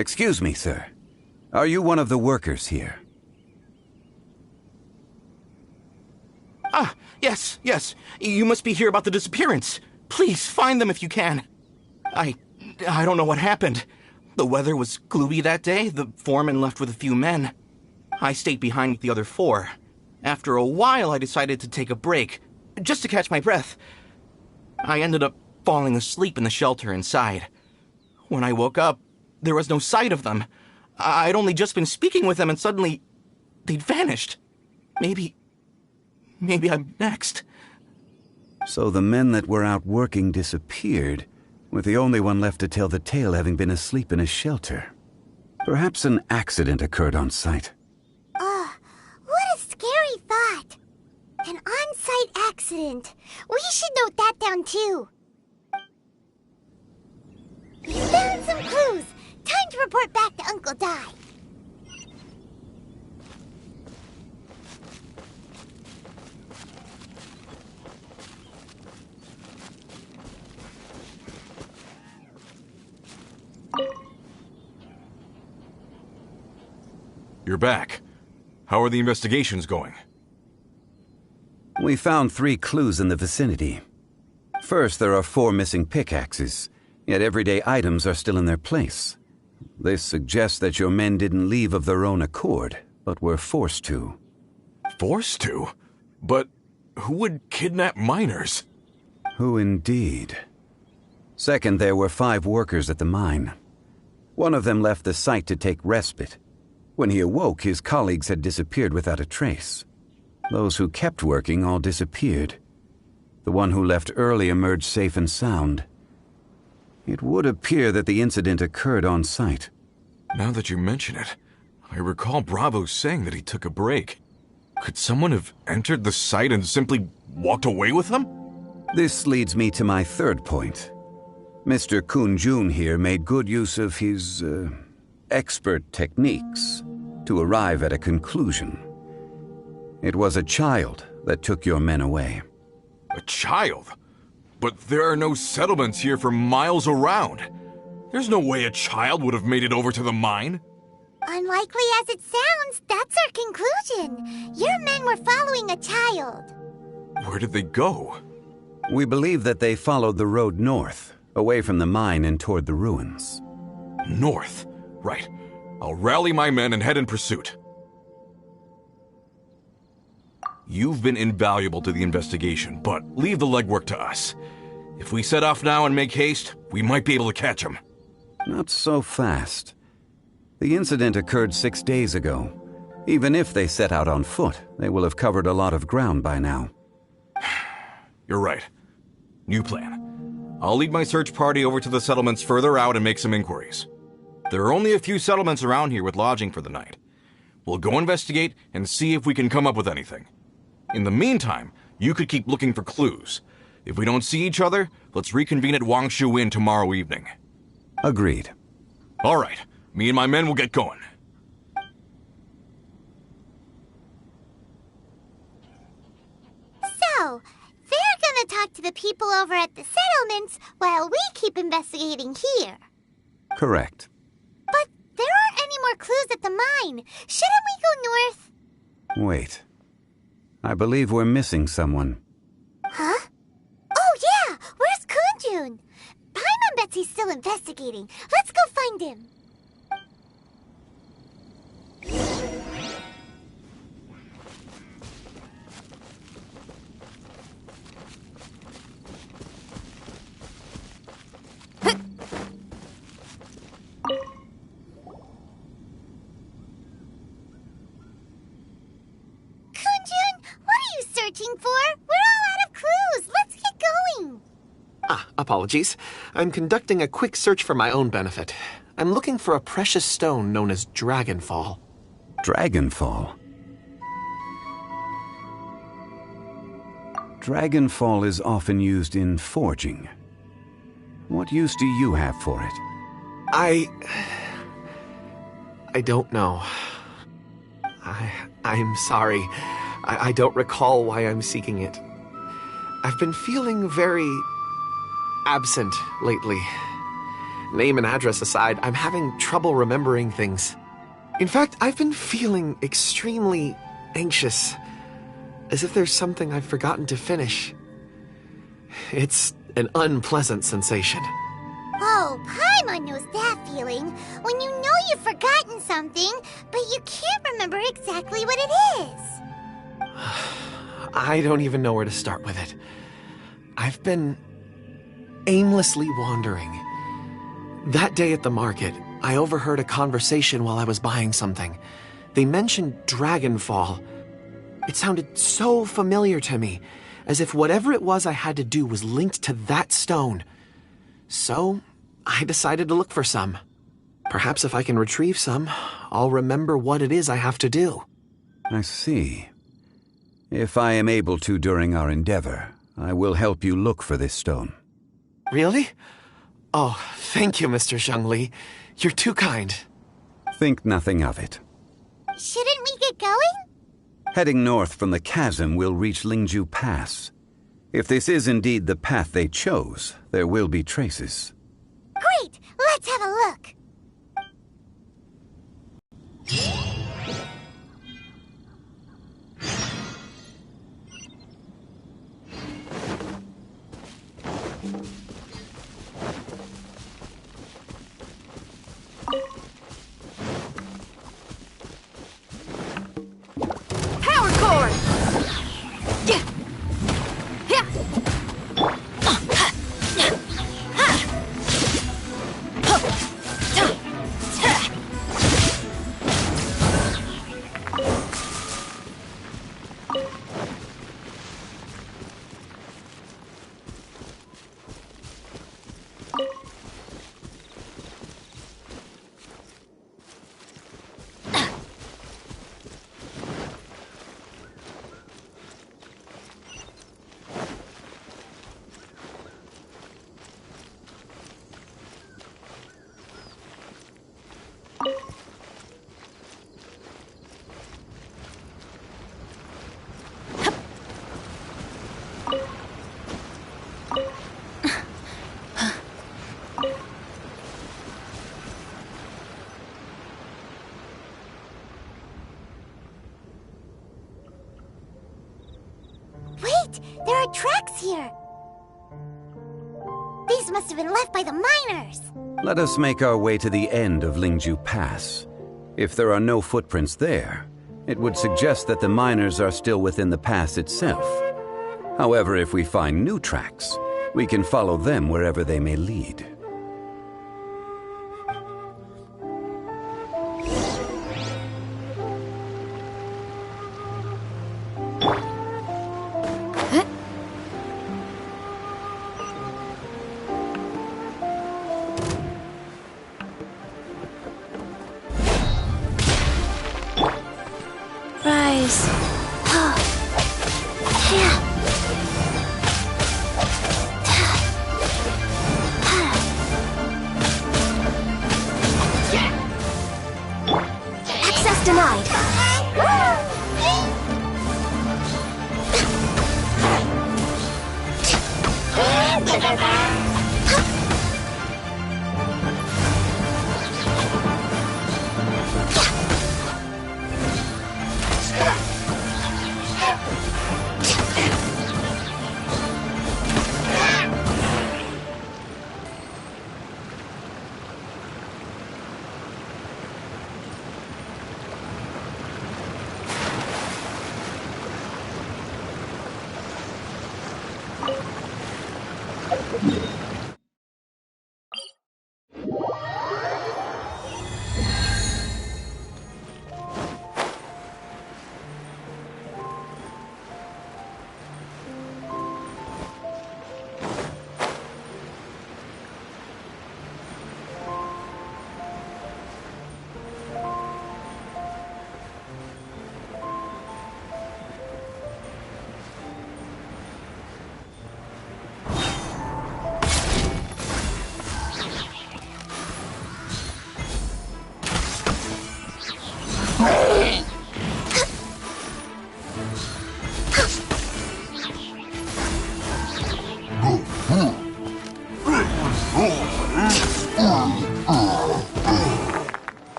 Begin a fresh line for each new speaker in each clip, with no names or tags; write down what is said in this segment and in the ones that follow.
Excuse me, sir. Are you one of the workers here?
Ah, yes. You must be here about the disappearance. Please, find them if you can. I don't know what happened. The weather was gloomy that day. The foreman left with a few men. I stayed behind with the other 4. After a while, I decided to take a break, just to catch my breath. I ended up falling asleep in the shelter inside. When I woke up, there was no sight of them. I'd only just been speaking with them and suddenly they'd vanished. Maybe I'm next.
So the men that were out working disappeared, with the only one left to tell the tale having been asleep in a shelter. Perhaps an accident occurred on site.
What a scary thought. An on-site accident. We should note that down too. We found some clues. Time to report back to Uncle Dai.
You're back. How are the investigations going?
We found 3 clues in the vicinity. First, there are 4 missing pickaxes, yet everyday items are still in their place. This suggests that your men didn't leave of their own accord, but were forced to.
Forced to? But who would kidnap miners?
Who indeed? Second, there were 5 workers at the mine. One of them left the site to take respite. When he awoke, his colleagues had disappeared without a trace. Those who kept working all disappeared. The one who left early emerged safe and sound. It would appear that the incident occurred on site.
Now that you mention it, I recall Bravo saying that he took a break. Could someone have entered the site and simply walked away with them?
This leads me to my third point. Mr. Kun-jun here made good use of his, expert techniques to arrive at a conclusion. It was a child that took your men away.
A child? But there are no settlements here for miles around. There's no way a child would have made it over to the mine.
Unlikely as it sounds, that's our conclusion. Your men were following a child.
Where did they go?
We believe that they followed the road north, away from the mine and toward the ruins.
North? Right. I'll rally my men and head in pursuit. You've been invaluable to the investigation, but leave the legwork to us. If we set off now and make haste, we might be able to catch him.
Not so fast. The incident occurred 6 days ago. Even if they set out on foot, they will have covered a lot of ground by now.
You're right. New plan. I'll lead my search party over to the settlements further out and make some inquiries. There are only a few settlements around here with lodging for the night. We'll go investigate and see if we can come up with anything. In the meantime, you could keep looking for clues. If we don't see each other, let's reconvene at Wangshu Inn tomorrow evening.
Agreed.
All right. Me and my men will get going.
So, they're gonna talk to the people over at the settlements while we keep investigating here.
Correct.
But there aren't any more clues at the mine. Shouldn't we go north?
Wait. I believe we're missing someone.
Huh? Oh yeah! Where's Kunjun? Paimon bets he's still investigating. Let's go find him. Searching for? We're all out of clues. Let's get going.
Apologies. I'm conducting a quick search for my own benefit. I'm looking for a precious stone known as Dragonfall.
Dragonfall? Dragonfall is often used in forging. What use do you have for it?
I don't know. I'm sorry. I don't recall why I'm seeking it. I've been feeling very absent lately. Name and address aside, I'm having trouble remembering things. In fact, I've been feeling extremely anxious, as if there's something I've forgotten to finish. It's an unpleasant sensation.
Oh, Paimon knows that feeling. When you know you've forgotten something, but you can't remember exactly what it is.
I don't even know where to start with it. I've been aimlessly wandering. That day at the market, I overheard a conversation while I was buying something. They mentioned Dragonfall. It sounded so familiar to me, as if whatever it was I had to do was linked to that stone. So, I decided to look for some. Perhaps if I can retrieve some, I'll remember what it is I have to do.
I see. If I am able to during our endeavor, I will help you look for this stone.
Really? Oh, thank you, Mr. Zhongli. You're too kind.
Think nothing of it.
Shouldn't we get going?
Heading north from the chasm, we'll reach Lingju Pass. If this is indeed the path they chose, there will be traces.
Great! Let's have a look.
Power cord! Yeah. Yeah.
Wait! There are tracks here! These must have been left by the miners!
Let us make our way to the end of Lingju Pass. If there are no footprints there, it would suggest that the miners are still within the pass itself. However, if we find new tracks, we can follow them wherever they may lead.
Rise. Access denied.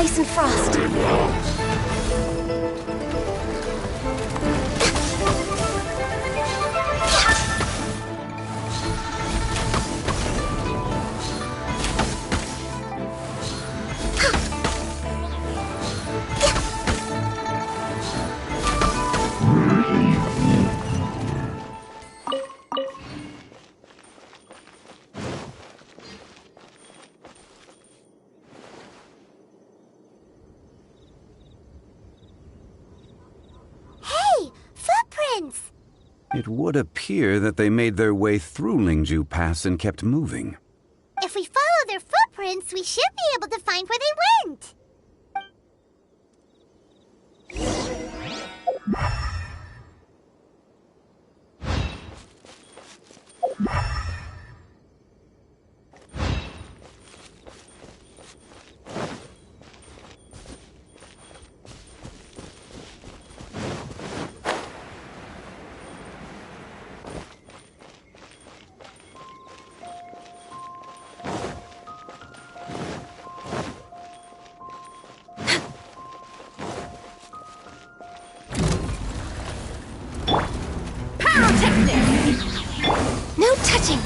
ice and frost.
Hey, footprints!
It would appear that they made their way through Lingju Pass and kept moving.
If we follow their footprints, we should be able to find where they went.
No touching!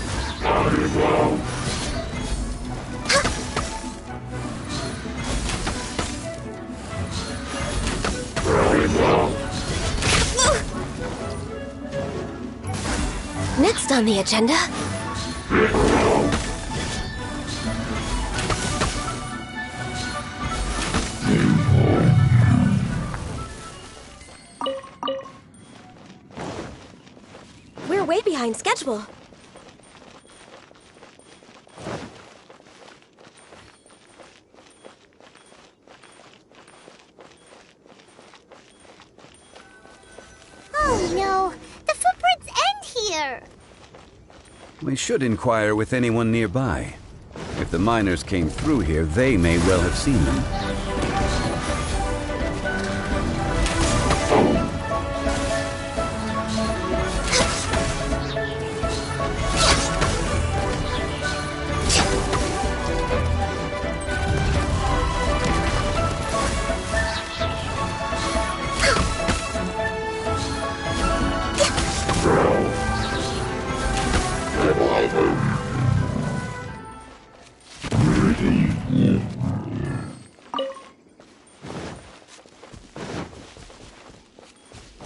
Next on the agenda... We're way behind schedule.
Oh no, the footprints end here.
We should inquire with anyone nearby. If the miners came through here, they may well have seen them.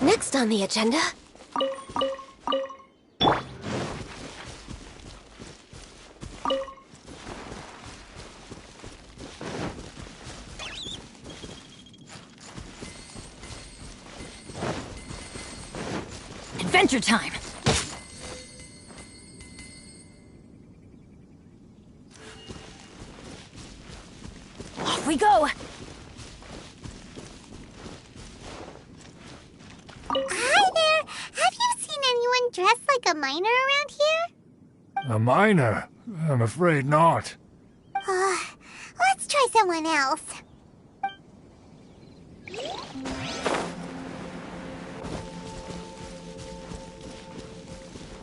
Next on the agenda...
Adventure time! Off we go!
Hi there! Have you seen anyone dressed like a miner around here?
A miner? I'm afraid not.
Let's try someone else.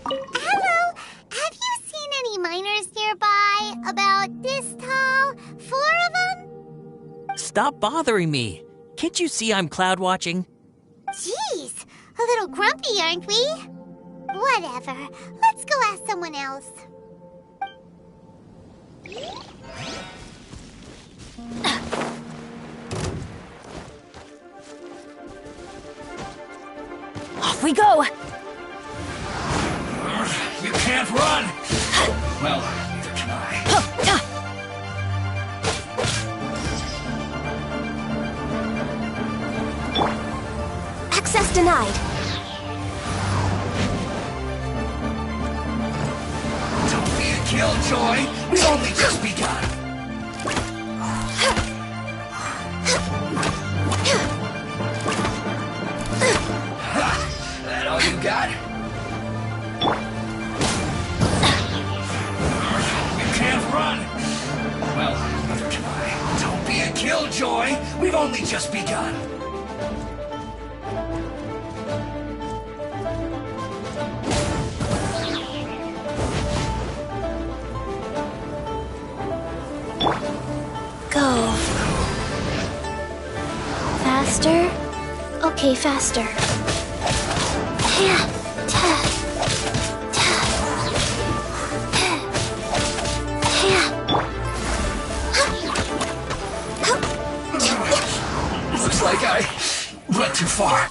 Hello! Have you seen any miners nearby? About this tall? 4 of them?
Stop bothering me. Can't you see I'm cloud watching?
Jeez, a little grumpy, aren't we? Whatever. Let's go ask someone else.
Off we go!
You can't run! Well, neither can I.
Access denied.
Don't be a killjoy! We've only just begun! That all you got? You can't run! Well, neither can I. Don't be a killjoy! We've only just begun!
Go. Okay, faster.
Looks like I went too far.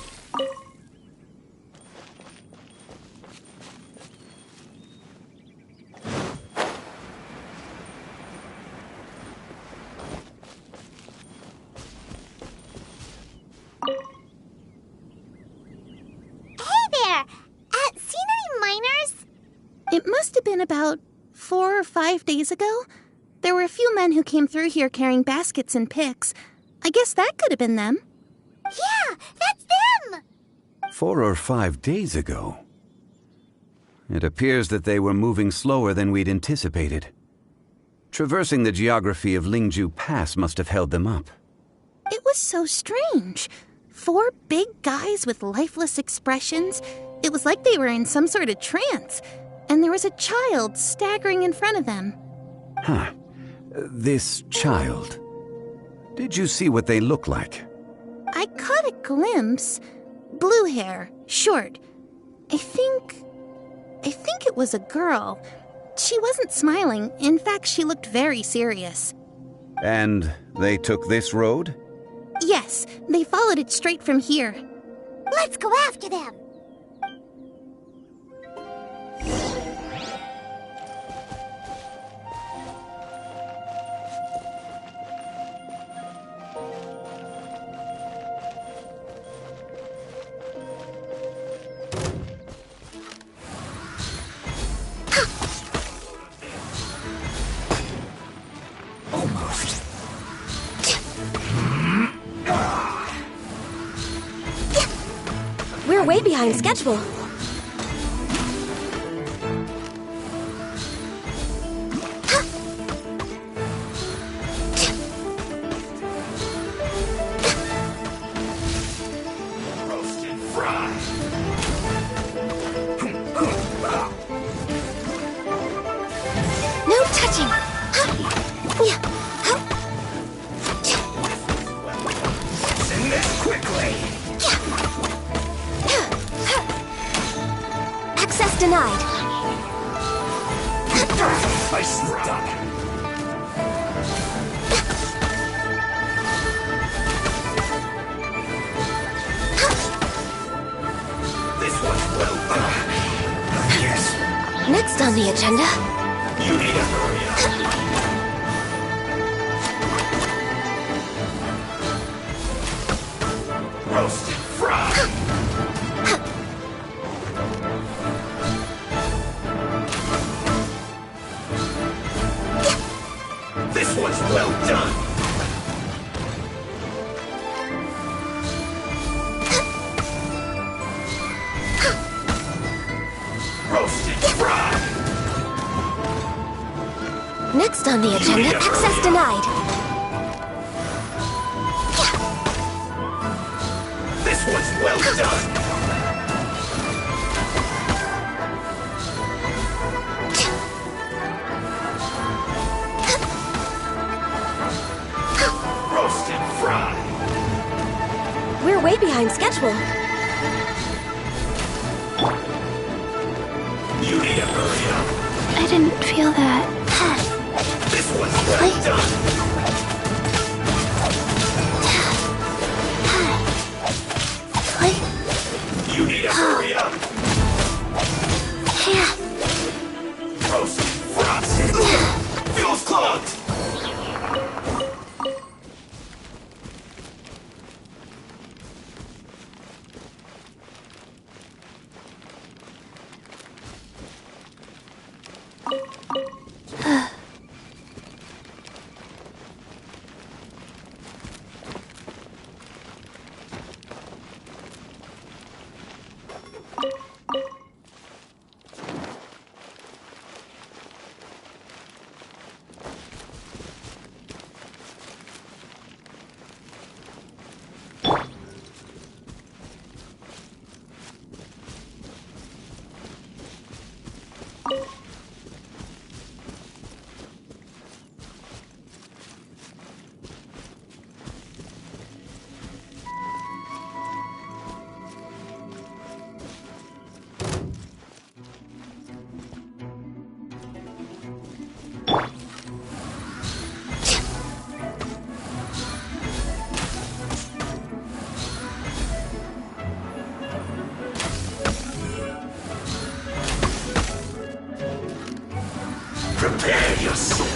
It must have been about 4 or 5 days ago. There were a few men who came through here carrying baskets and picks. I guess that could have been them.
Yeah, that's them!
4 or 5 days ago. It appears that they were moving slower than we'd anticipated. Traversing the geography of Lingju Pass must have held them up.
It was so strange. 4 big guys with lifeless expressions. It was like they were in some sort of trance. And there was a child staggering in front of them.
Huh. This child. Did you see what they look like?
I caught a glimpse. Blue hair, short. I think it was a girl. She wasn't smiling. In fact, she looked very serious.
And they took this road?
Yes, they followed it straight from here.
Let's go after them.
We're way behind schedule.
Roasted fry.
No touching.
Send this quickly.
Access denied.
I slipped up. This one's well done. Yes.
Next on the agenda.
You need to hurry up. Roasted fry. This one's well done. Roasted fry.
Next on the agenda. Access denied.
This one's well done. Roasted fry.
We're way behind schedule.
You need to hurry up.
I didn't feel that.
This one's well done. You need to hurry up. Roasted fry. Fuel's clogged. Prepare yourself.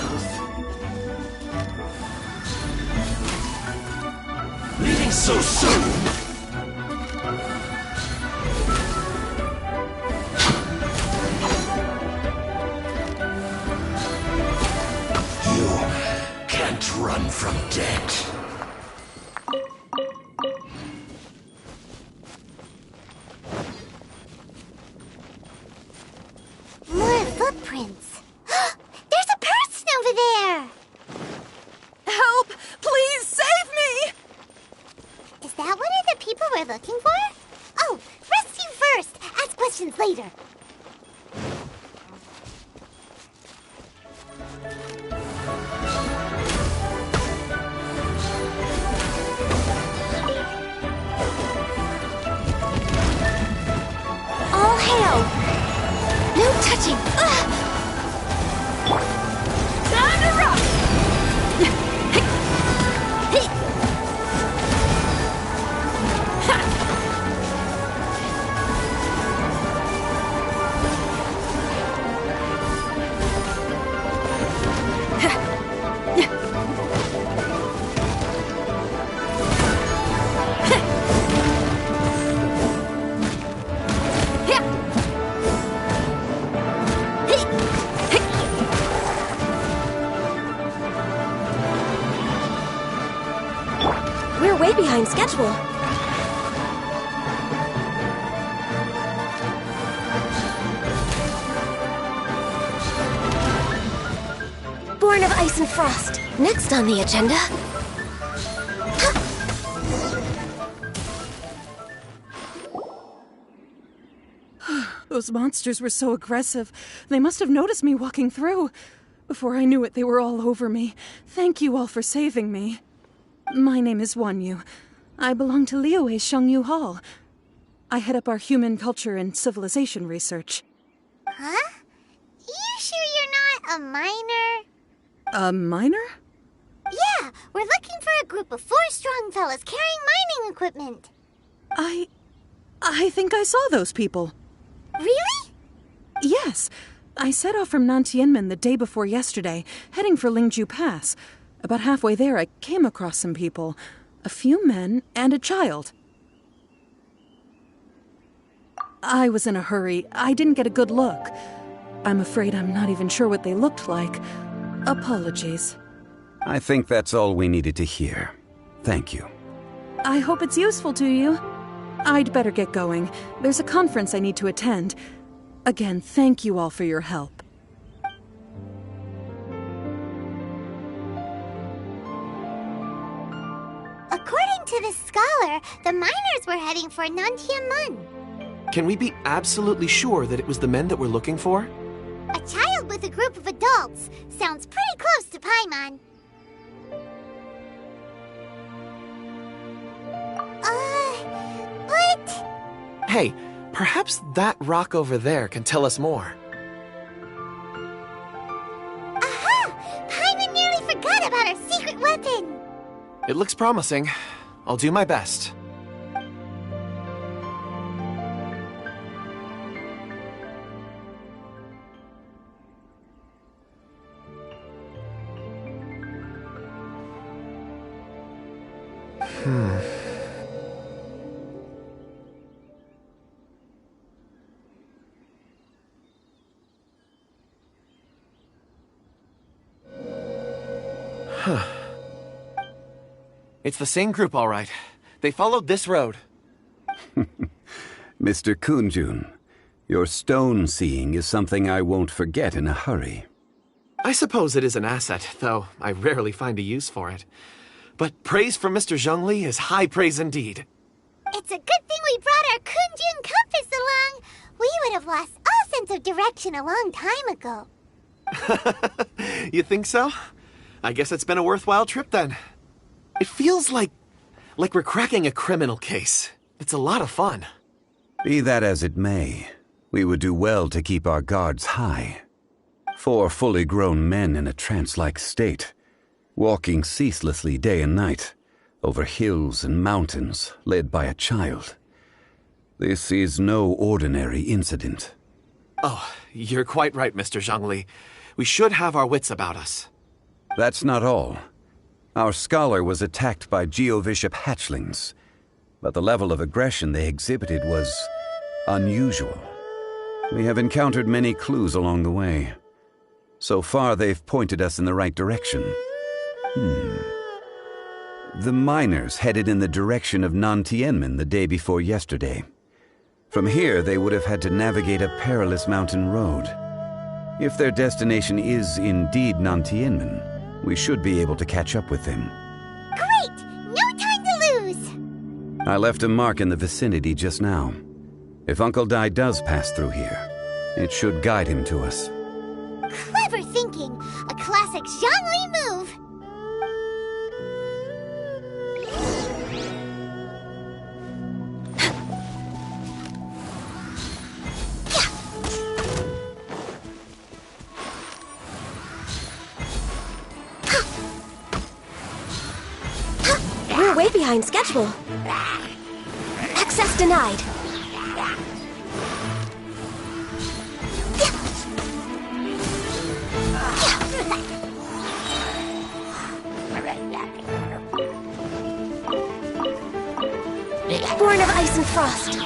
Leaving so soon? You can't run from death.
More footprints. There's a person over there!
Help! Please save me!
Is that one of the people we're looking for? Oh, rescue first! Ask questions later.
All hail! No touching!
Time to rock!
We're way behind schedule. Born of Ice and Frost. Next on the agenda.
Those monsters were so aggressive. They must have noticed me walking through. Before I knew it, they were all over me. Thank you all for saving me. My name is Wanyu. I belong to Liyue's Shengyu Hall. I head up our human culture and civilization research.
Huh? You sure you're not a miner?
A miner?
Yeah, we're looking for a group of 4 strong fellas carrying mining equipment.
I think I saw those people.
Really?
Yes. I set off from Nantianmen the day before yesterday, heading for Lingju Pass. About halfway there, I came across some people. A few men and a child. I was in a hurry. I didn't get a good look. I'm afraid I'm not even sure what they looked like. Apologies.
I think that's all we needed to hear. Thank you.
I hope it's useful to you. I'd better get going. There's a conference I need to attend. Again, thank you all for your help.
According to this scholar, the miners were heading for Nantianmen.
Can we be absolutely sure that it was the men that we're looking for?
A child with a group of adults. Sounds pretty close to Paimon. But...
Hey, perhaps that rock over there can tell us more.
Aha! Paimon nearly forgot about our secret weapon!
It looks promising. I'll do my best. It's the same group, all right. They followed this road.
Mr. Kunjun, your stone seeing is something I won't forget in a hurry.
I suppose it is an asset, though I rarely find a use for it. But praise from Mr. Zhongli is high praise indeed.
It's a good thing we brought our Kunjun compass along. We would have lost all sense of direction a long time ago.
You think so? I guess it's been a worthwhile trip then. It feels like we're cracking a criminal case. It's a lot of fun.
Be that as it may, we would do well to keep our guards high. 4 fully grown men in a trance-like state, walking ceaselessly day and night, over hills and mountains, led by a child. This is no ordinary incident.
Oh, you're quite right, Mr. Zhongli. We should have our wits about us.
That's not all. Our scholar was attacked by Geovishap hatchlings, but the level of aggression they exhibited was unusual. We have encountered many clues along the way. So far, they've pointed us in the right direction. The miners headed in the direction of Nantienmen the day before yesterday. From here, they would have had to navigate a perilous mountain road. If their destination is indeed Nantienmen, we should be able to catch up with them.
Great! No time to lose!
I left a mark in the vicinity just now. If Uncle Dai does pass through here, it should guide him to us.
Clever thinking! A classic Zhangli move!
We're way behind schedule. Access denied. Born of ice and frost.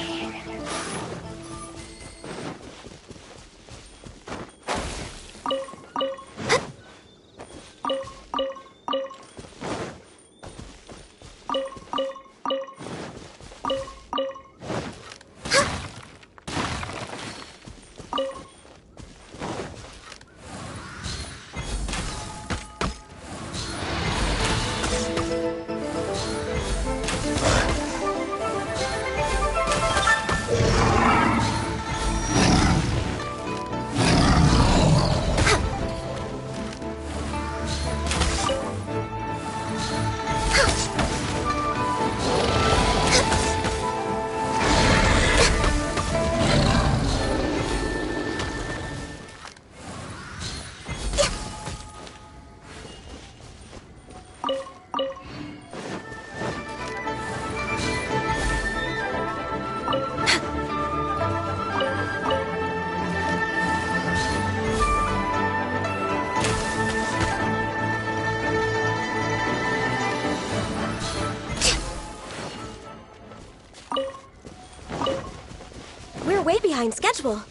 We're way behind schedule.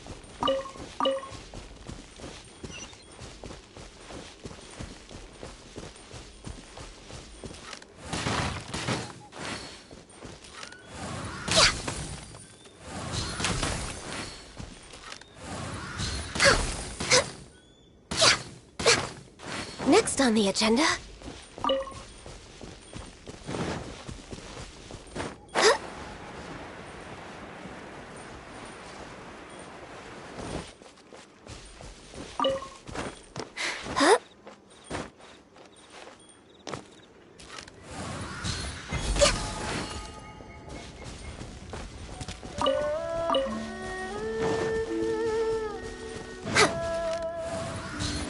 Next on the agenda.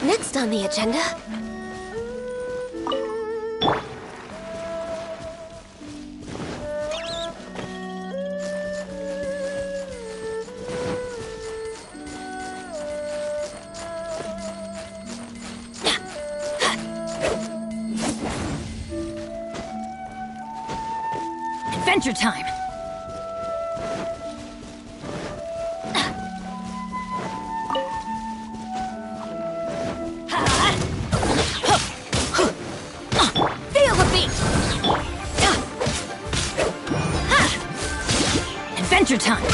Next on the agenda.
Adventure time! Feel the beat! Adventure time!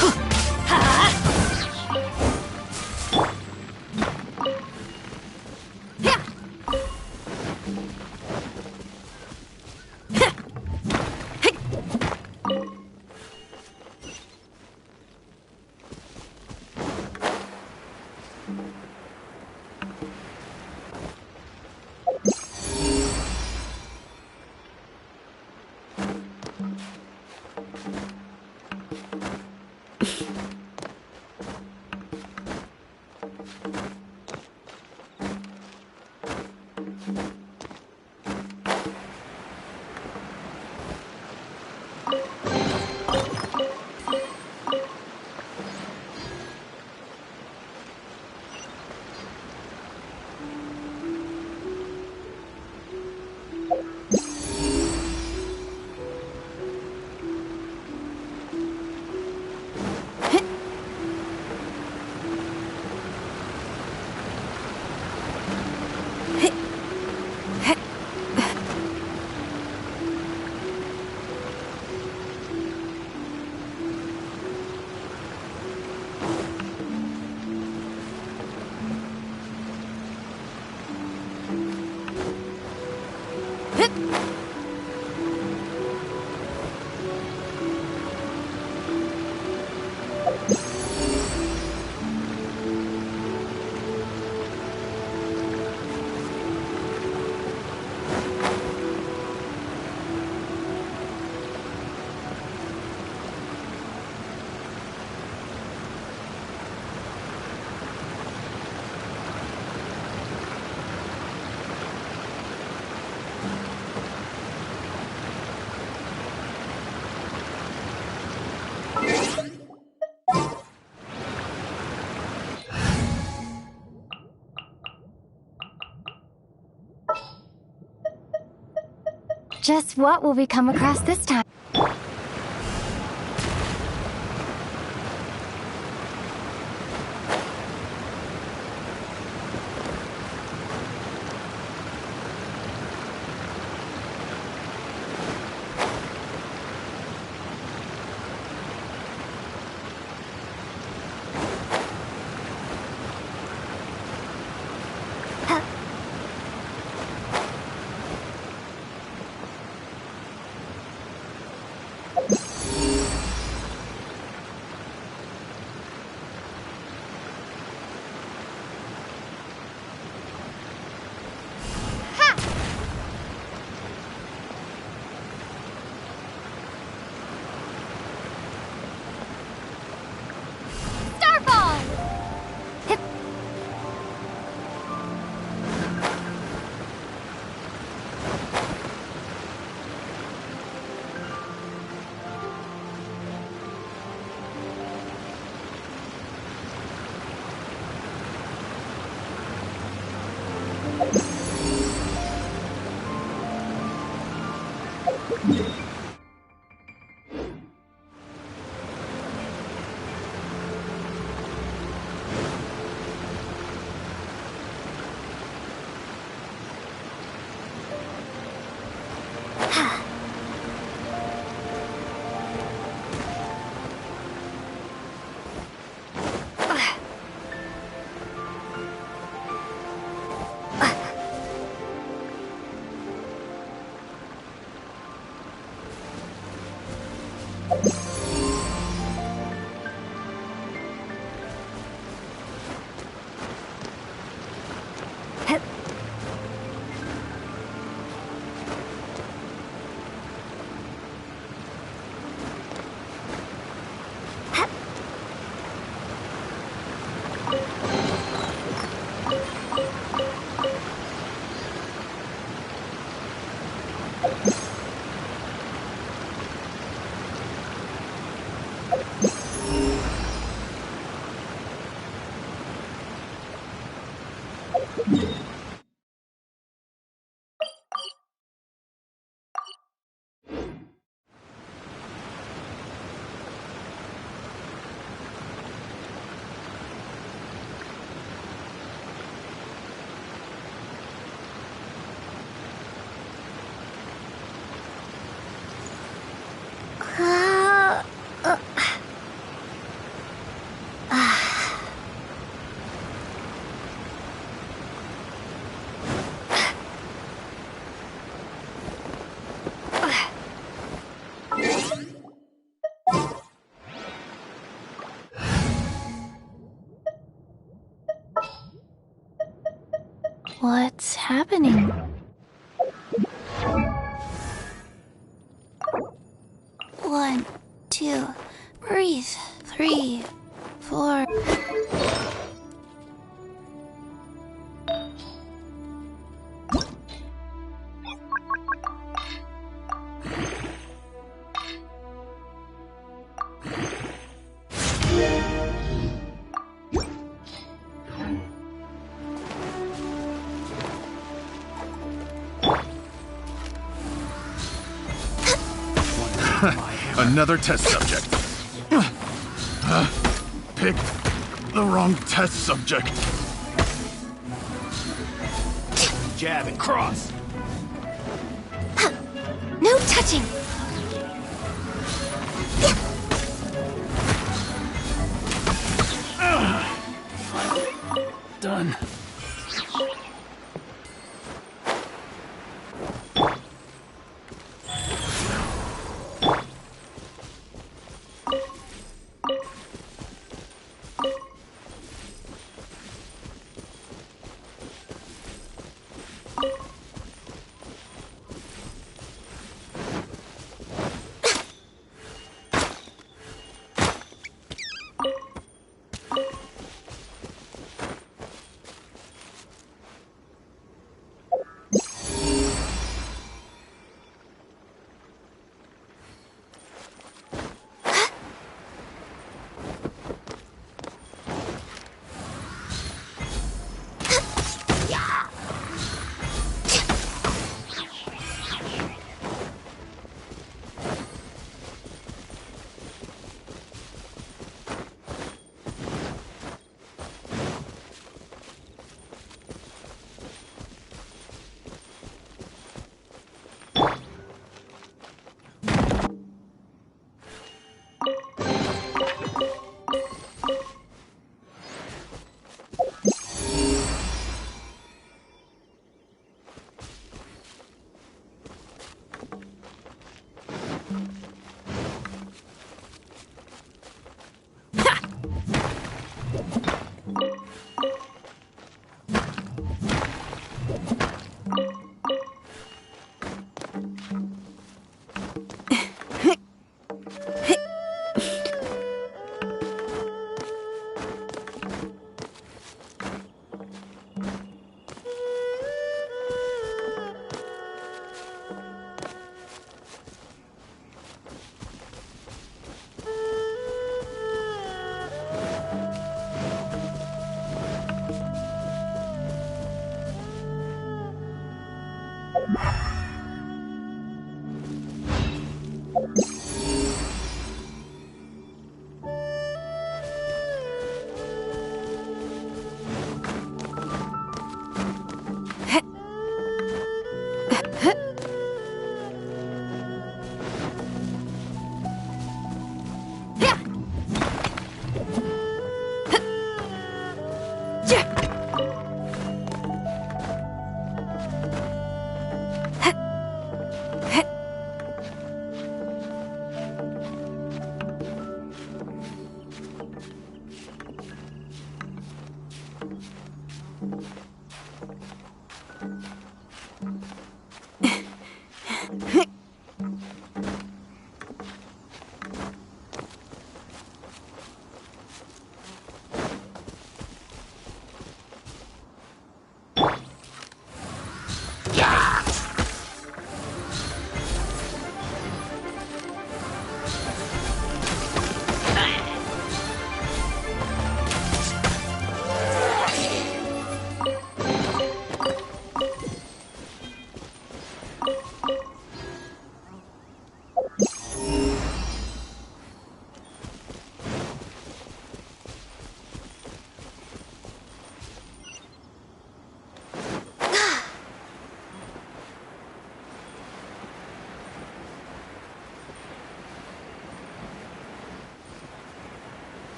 Just what will we come across this time?
What's happening? One, two, breathe. 3, 4.
Another test subject. Pick the wrong test subject.
Jab and cross.
No touching.
Done.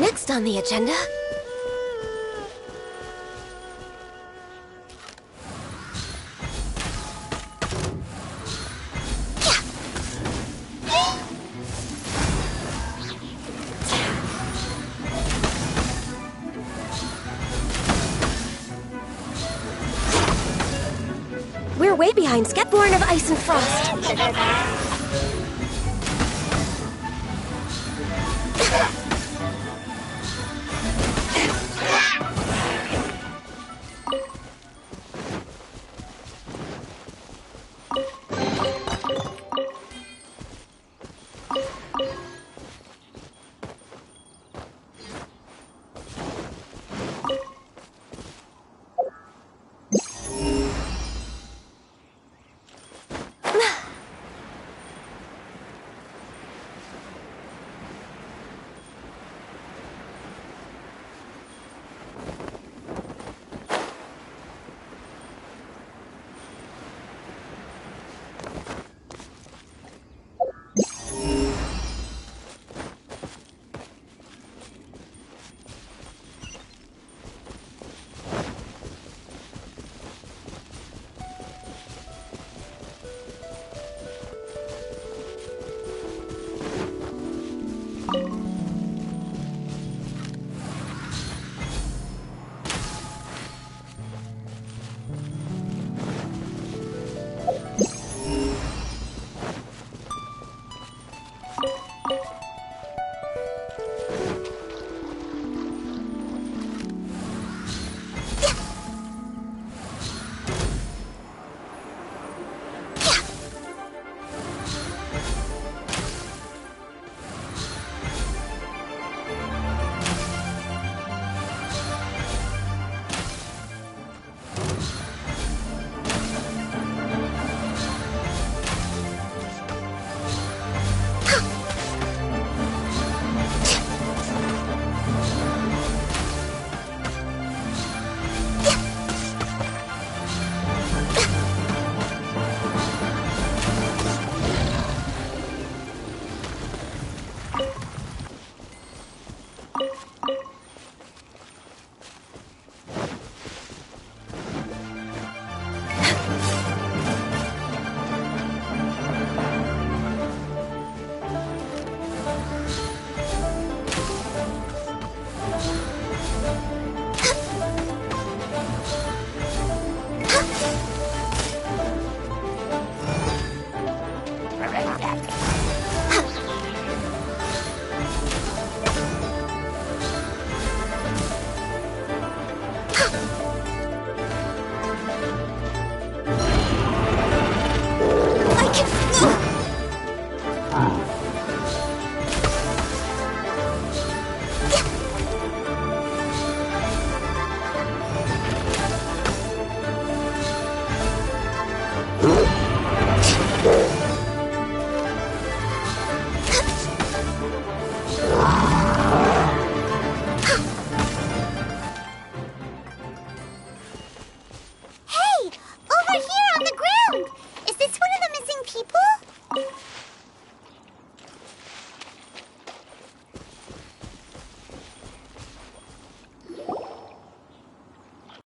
Next on the agenda... We're way behind Skatborn of Ice and Frost.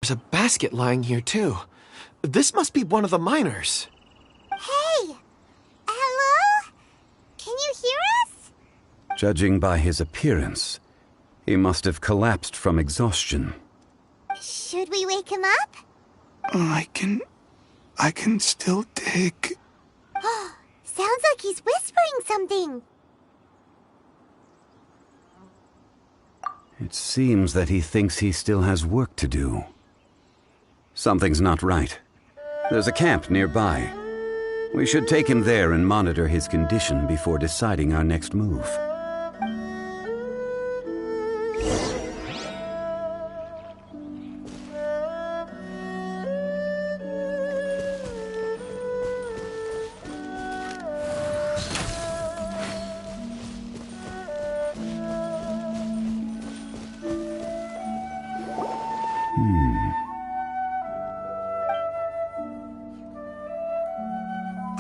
There's a basket lying here, too. This must be one of the miners.
Hey! Hello? Can you hear us?
Judging by his appearance, he must have collapsed from exhaustion.
Should we wake him up?
I can still dig.
Sounds like he's whispering something.
It seems that he thinks he still has work to do. Something's not right. There's a camp nearby. We should take him there and monitor his condition before deciding our next move.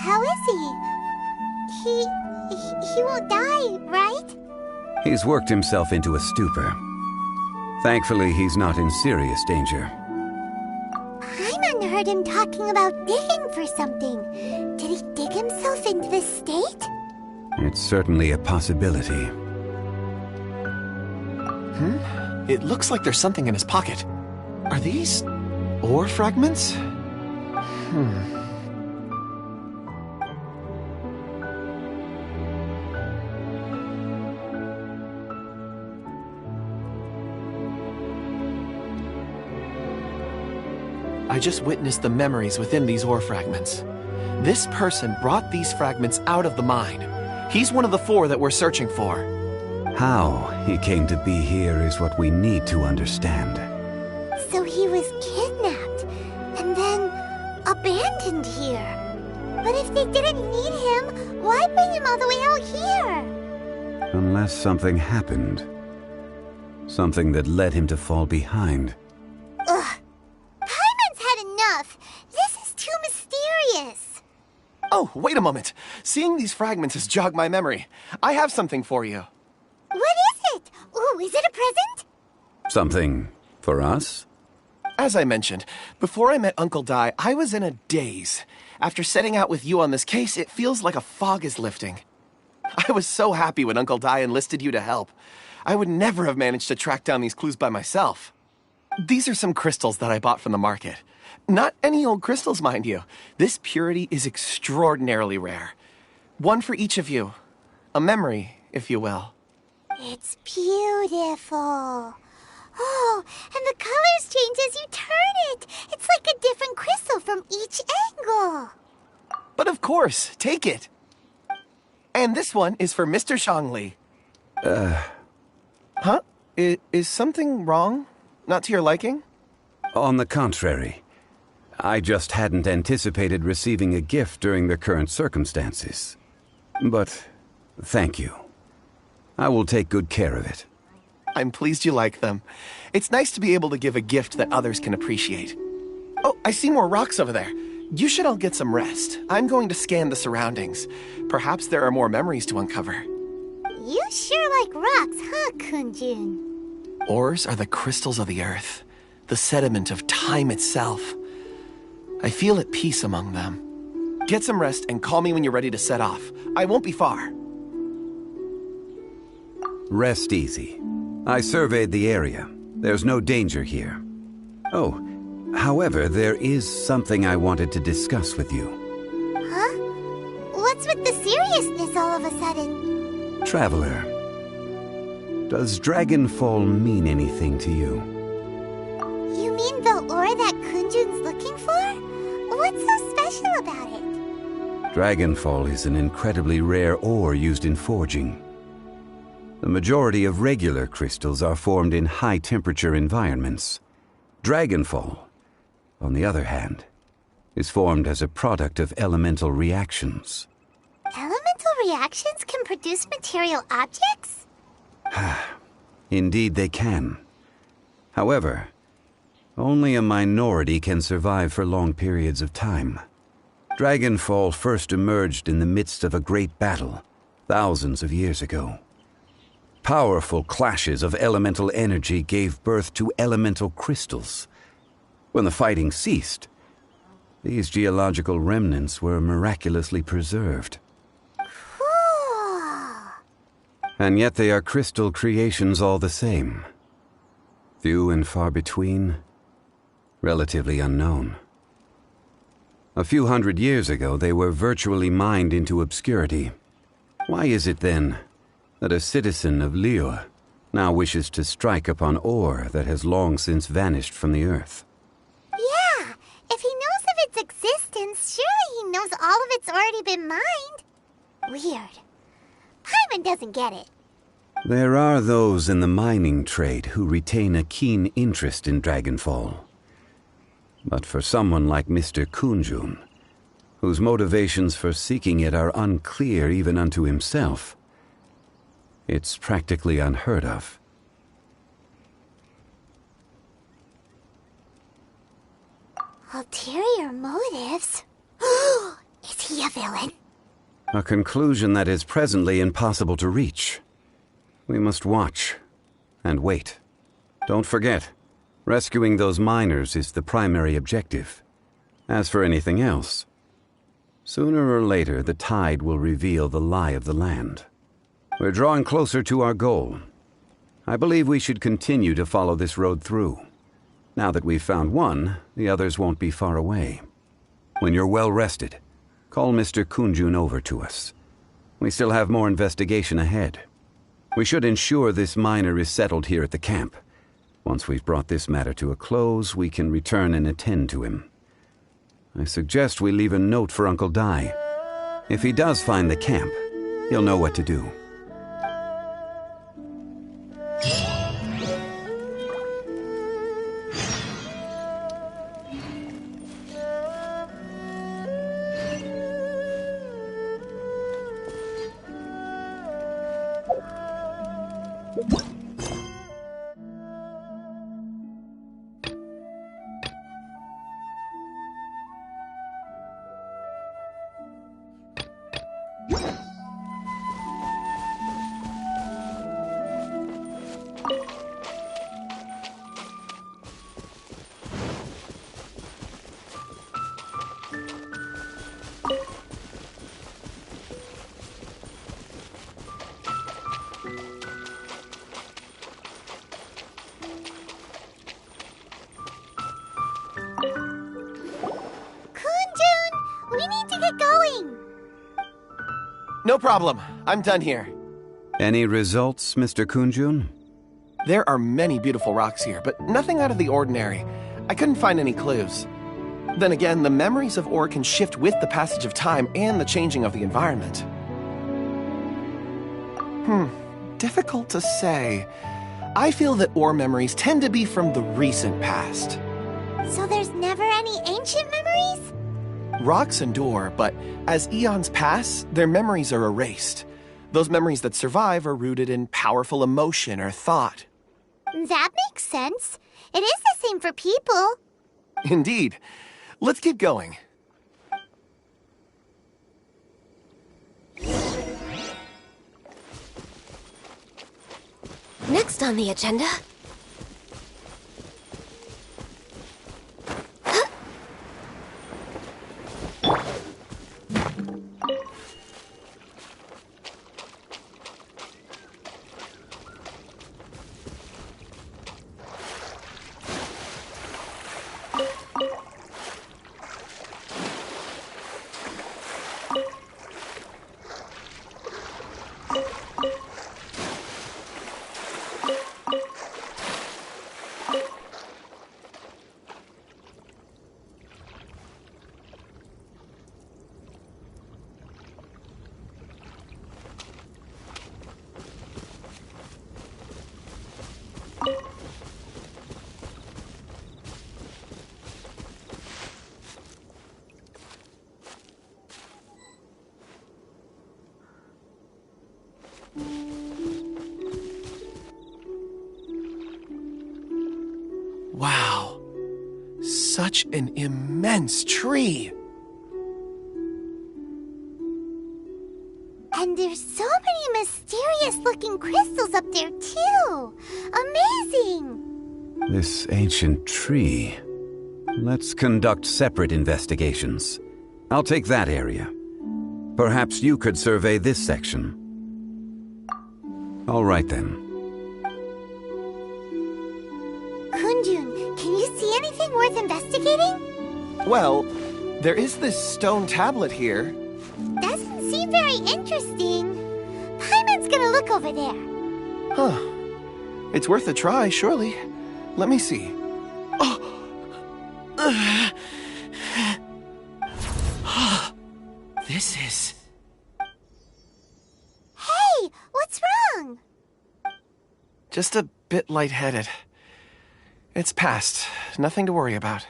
How is he? He won't die, right?
He's worked himself into a stupor. Thankfully, he's not in serious danger.
Paimon heard him talking about digging for something. Did he dig himself into this state?
It's certainly a possibility.
It looks like there's something in his pocket. Are these ore fragments? I just witnessed the memories within these ore fragments. This person brought these fragments out of the mine. He's one of the 4 that we're searching for.
How he came to be here is what we need to understand.
So he was kidnapped and then abandoned here. But if they didn't need him, why bring him all the way out here?
Unless something happened. Something that led him to fall behind.
Ugh. Paimon's had enough. This is too mysterious.
Oh, wait a moment. Seeing these fragments has jogged my memory. I have something for you.
What is it? Ooh, is it a present?
Something for us?
As I mentioned, before I met Uncle Dai, I was in a daze. After setting out with you on this case, it feels like a fog is lifting. I was so happy when Uncle Dai enlisted you to help. I would never have managed to track down these clues by myself. These are some crystals that I bought from the market. Not any old crystals, mind you. This purity is extraordinarily rare. One for each of you. A memory, if you will.
It's beautiful. Oh, and the colors change as you turn it. It's like a different crystal from each angle.
But of course, take it. And this one is for Mr. Shangli. Huh? Is something wrong? Not to your liking?
On the contrary. I just hadn't anticipated receiving a gift during the current circumstances. But thank you. I will take good care of it.
I'm pleased you like them. It's nice to be able to give a gift that others can appreciate. Oh, I see more rocks over there. You should all get some rest. I'm going to scan the surroundings. Perhaps there are more memories to uncover.
You sure like rocks, huh, Kunjun?
Ores are the crystals of the earth, the sediment of time itself. I feel at peace among them. Get some rest and call me when you're ready to set off. I won't be far.
Rest easy. I surveyed the area. There's no danger here. Oh, however, there is something I wanted to discuss with you.
Huh? What's with the seriousness all of a sudden?
Traveler, does Dragonfall mean anything to you?
You mean the ore that Kunjun's looking for? What's so special about it?
Dragonfall is an incredibly rare ore used in forging. The majority of regular crystals are formed in high-temperature environments. Dragonfall, on the other hand, is formed as a product of elemental reactions.
Elemental reactions can produce material objects?
Indeed they can. However, only a minority can survive for long periods of time. Dragonfall first emerged in the midst of a great battle, thousands of years ago. Powerful clashes of elemental energy gave birth to elemental crystals. When the fighting ceased, these geological remnants were miraculously preserved. And yet they are crystal creations all the same. Few and far between, relatively unknown. A few hundred years ago, they were virtually mined into obscurity. Why is it, then, that a citizen of Liyue now wishes to strike upon ore that has long since vanished from the earth?
Yeah, if he knows of its existence, surely he knows all of it's already been mined. Weird. Paimon doesn't get it.
There are those in the mining trade who retain a keen interest in Dragonfall. But for someone like Mr. Kunjun, whose motivations for seeking it are unclear even unto himself, it's practically unheard of.
Ulterior motives? Is he a villain?
A conclusion that is presently impossible to reach. We must watch and wait. Don't forget, rescuing those miners is the primary objective. As for anything else, sooner or later the tide will reveal the lie of the land. We're drawing closer to our goal. I believe we should continue to follow this road through. Now that we've found one, the others won't be far away. When you're well rested, call Mr. Kunjun over to us. We still have more investigation ahead. We should ensure this miner is settled here at the camp. Once we've brought this matter to a close, we can return and attend to him. I suggest we leave a note for Uncle Dai. If he does find the camp, he'll know what to do.
No problem. I'm done here.
Any results, Mr. Kunjun?
There are many beautiful rocks here, but nothing out of the ordinary. I couldn't find any clues. Then again, the memories of ore can shift with the passage of time and the changing of the environment. Difficult to say. I feel that ore memories tend to be from the recent past.
So there's never any ancient memories?
Rocks endure, but as eons pass, their memories are erased. Those memories that survive are rooted in powerful emotion or thought.
That makes sense. It is the same for people.
Indeed. Let's keep going.
Next on the agenda...
Wow. Such an immense tree.
And there's so many mysterious-looking crystals up there, too. Amazing!
This ancient tree. Let's conduct separate investigations. I'll take that area. Perhaps you could survey this section. All right then.
Kunjun, can you see anything worth investigating?
Well, there is this stone tablet here.
Doesn't seem very interesting. Paimon's gonna look over there.
Huh. It's worth a try, surely. Let me see. This is...
Hey, what's wrong?
just a bit lightheaded. It's past. Nothing to worry about.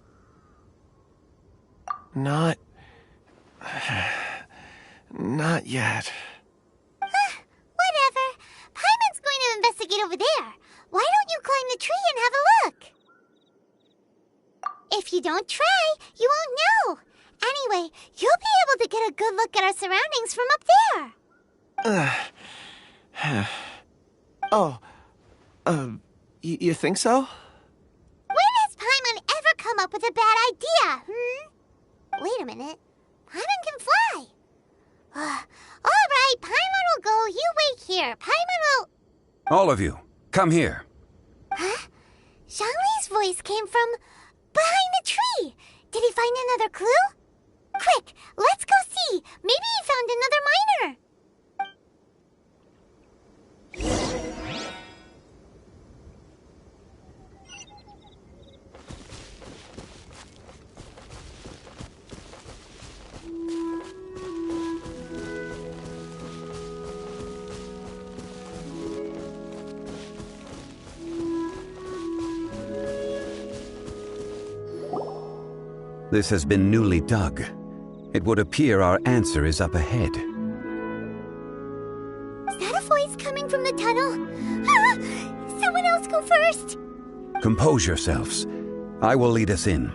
Not yet.
Whatever. Paimon's going to investigate over there. Why don't you climb the tree and have a look? If you don't try, you won't know. Anyway, you'll be able to get a good look at our surroundings from up
there. You think so?
When has Paimon ever come up with a bad idea, Wait a minute. Paimon can fly. All right, Paimon will go. You wait here. Paimon will...
All of you, come here.
Huh? Zhongli's voice came from behind the tree. Did he find another clue? Quick, let's go see. Maybe he found another miner.
This has been newly dug. It would appear our answer is up ahead.
Is that a voice coming from the tunnel? Someone else go first.
Compose yourselves. I will lead us in.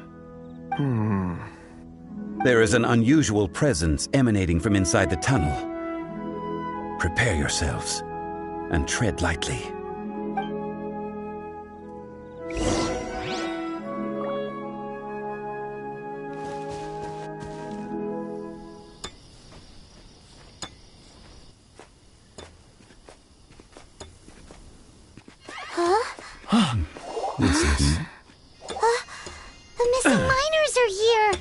There is an unusual presence emanating from inside the tunnel. Prepare yourselves and tread lightly.
The missing miners are here.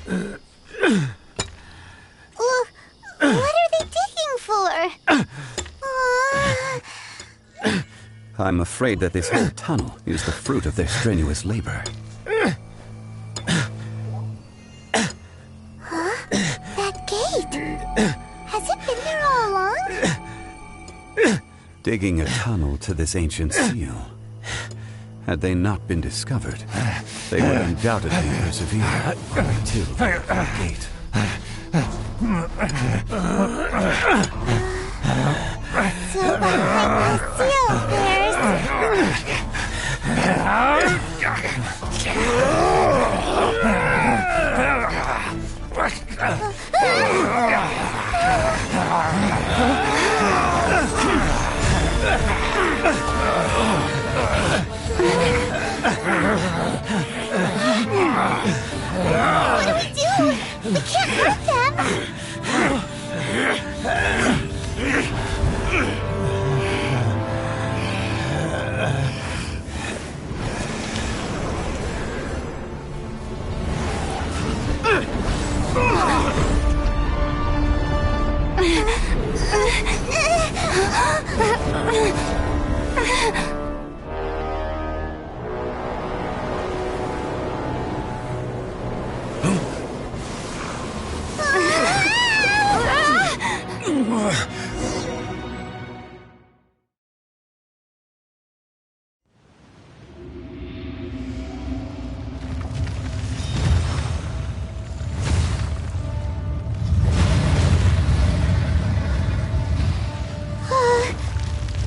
What are they digging for?
I'm afraid that this whole tunnel is the fruit of their strenuous labor.
That gate. Has it been there all along?
Digging a tunnel to this ancient seal. Had they not been discovered, they would undoubtedly persevere until the gate.
So behind the seal, What do we do? We can't hurt them.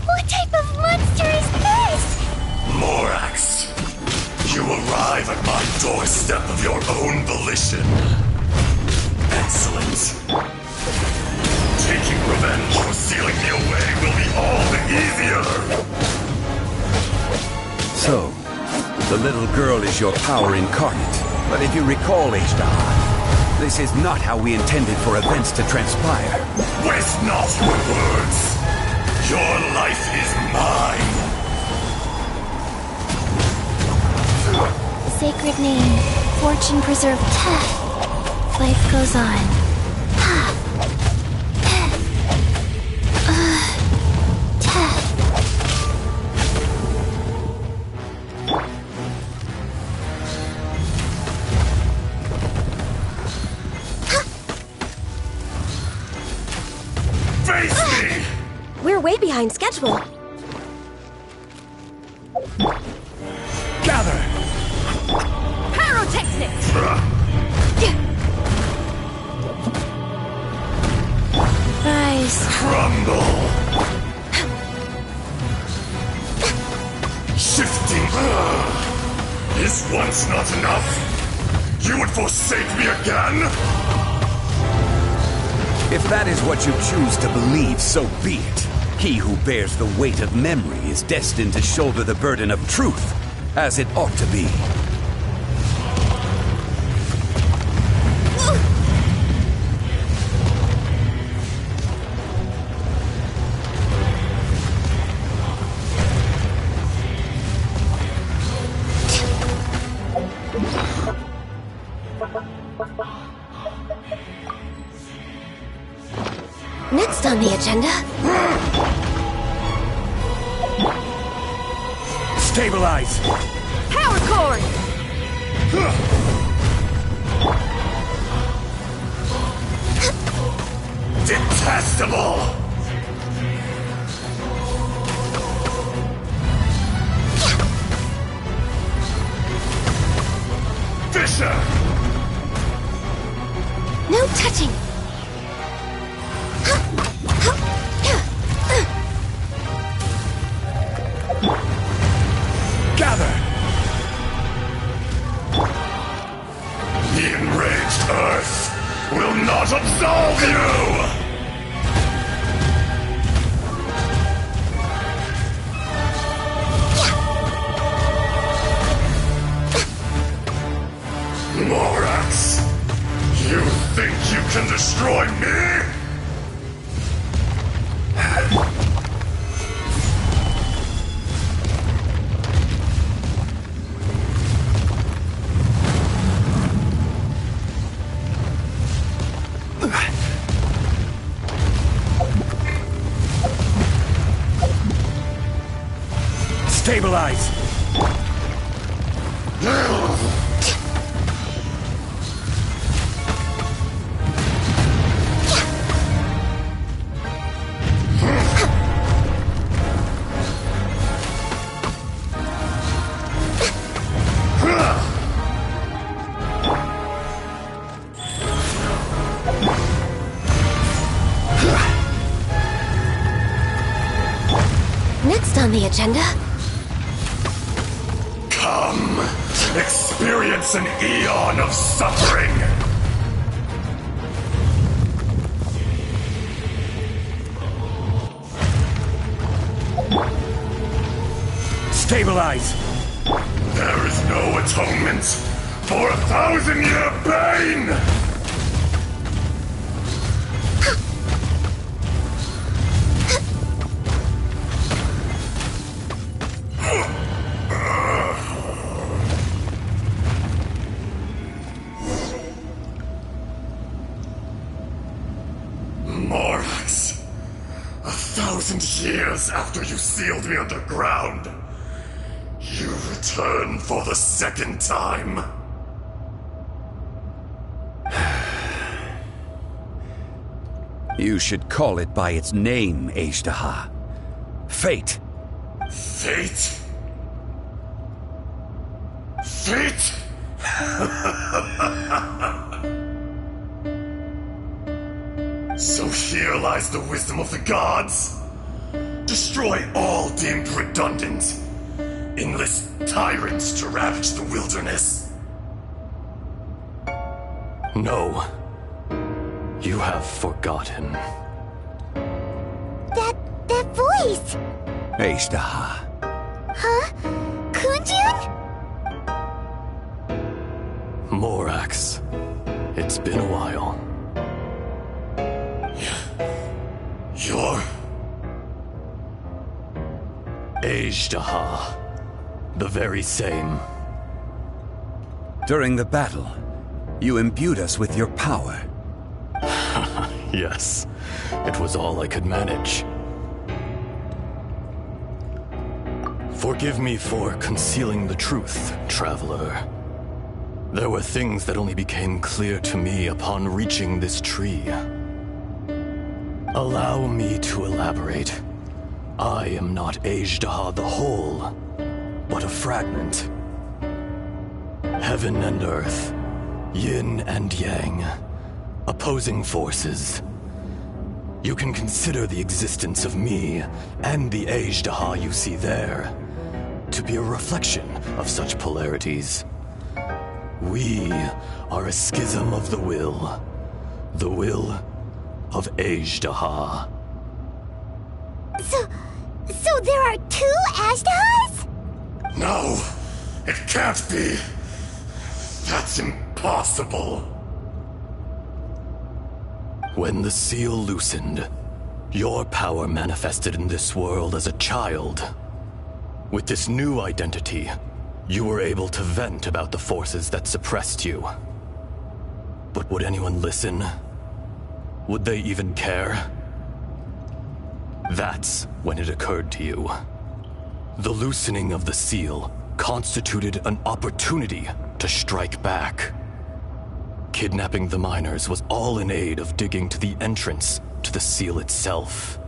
What type of monster is this?
Morax, you arrive at my doorstep of your own volition. Excellent. Taking revenge for sealing me away will be all the easier.
So, The little girl is your power incarnate. But if you recall, Ishtar, this is not how we intended for events to transpire.
Waste not your words. Your life is mine.
Sacred name, fortune preserve. Life goes on.
Face me!
We're way behind schedule.
Gather!
Pyrotechnics!
Rise.
Crumble! Shifting! Is once not enough? You would forsake me again?
If that is what you choose to believe, so be it. He who bears the weight of memory is destined to shoulder the burden of truth, as it ought to be.
Next on the agenda...
Stabilize!
Power cord!
Detestable! Fisher!
No touching!
Gather!
The enraged Earth will not absolve you! Morax! You think you can destroy me?
Stabilize!
Next on the agenda...
Come, experience an eon of suffering!
Stabilize!
There is no atonement for 1,000-year pain! Morax, 1,000 years after you sealed me underground, you return for the second time.
You should call it by its name, Ishtar. Fate.
Fate? Fate? So here lies the wisdom of the gods. Destroy all deemed redundant. Enlist tyrants to ravage the wilderness.
No. You have forgotten.
That voice!
Ishtar.
Huh? Kunjun?
Morax, it's been a while.
You're...
Ajdaha. The very same.
During the battle, you imbued us with your power.
Yes, it was all I could manage. Forgive me for concealing the truth, traveler. There were things that only became clear to me upon reaching this tree. Allow me to elaborate. I am not Ajdaha the whole, but a fragment. Heaven and earth, yin and yang, opposing forces. You can consider the existence of me and the Ajdaha you see there to be a reflection of such polarities. We are a schism of the will of Ajdaha.
So there are two Ajdahas?
No, it can't be. That's impossible.
When the seal loosened, your power manifested in this world as a child. With this new identity, you were able to vent about the forces that suppressed you. But would anyone listen? Would they even care? That's when it occurred to you. The loosening of the seal constituted an opportunity to strike back. Kidnapping the miners was all in aid of digging to the entrance to the seal itself.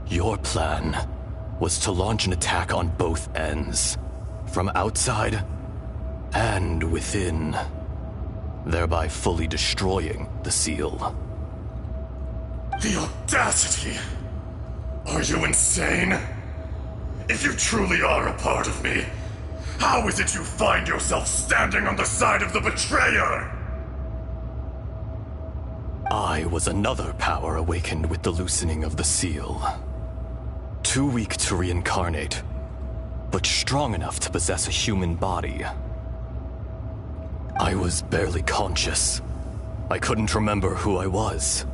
Your plan was to launch an attack on both ends, from outside and within, thereby fully destroying the seal.
The audacity! Are you insane? If you truly are a part of me, how is it you find yourself standing on the side of the betrayer?
I was another power awakened with the loosening of the seal. Too weak to reincarnate, but strong enough to possess a human body. I was barely conscious. I couldn't remember who I was.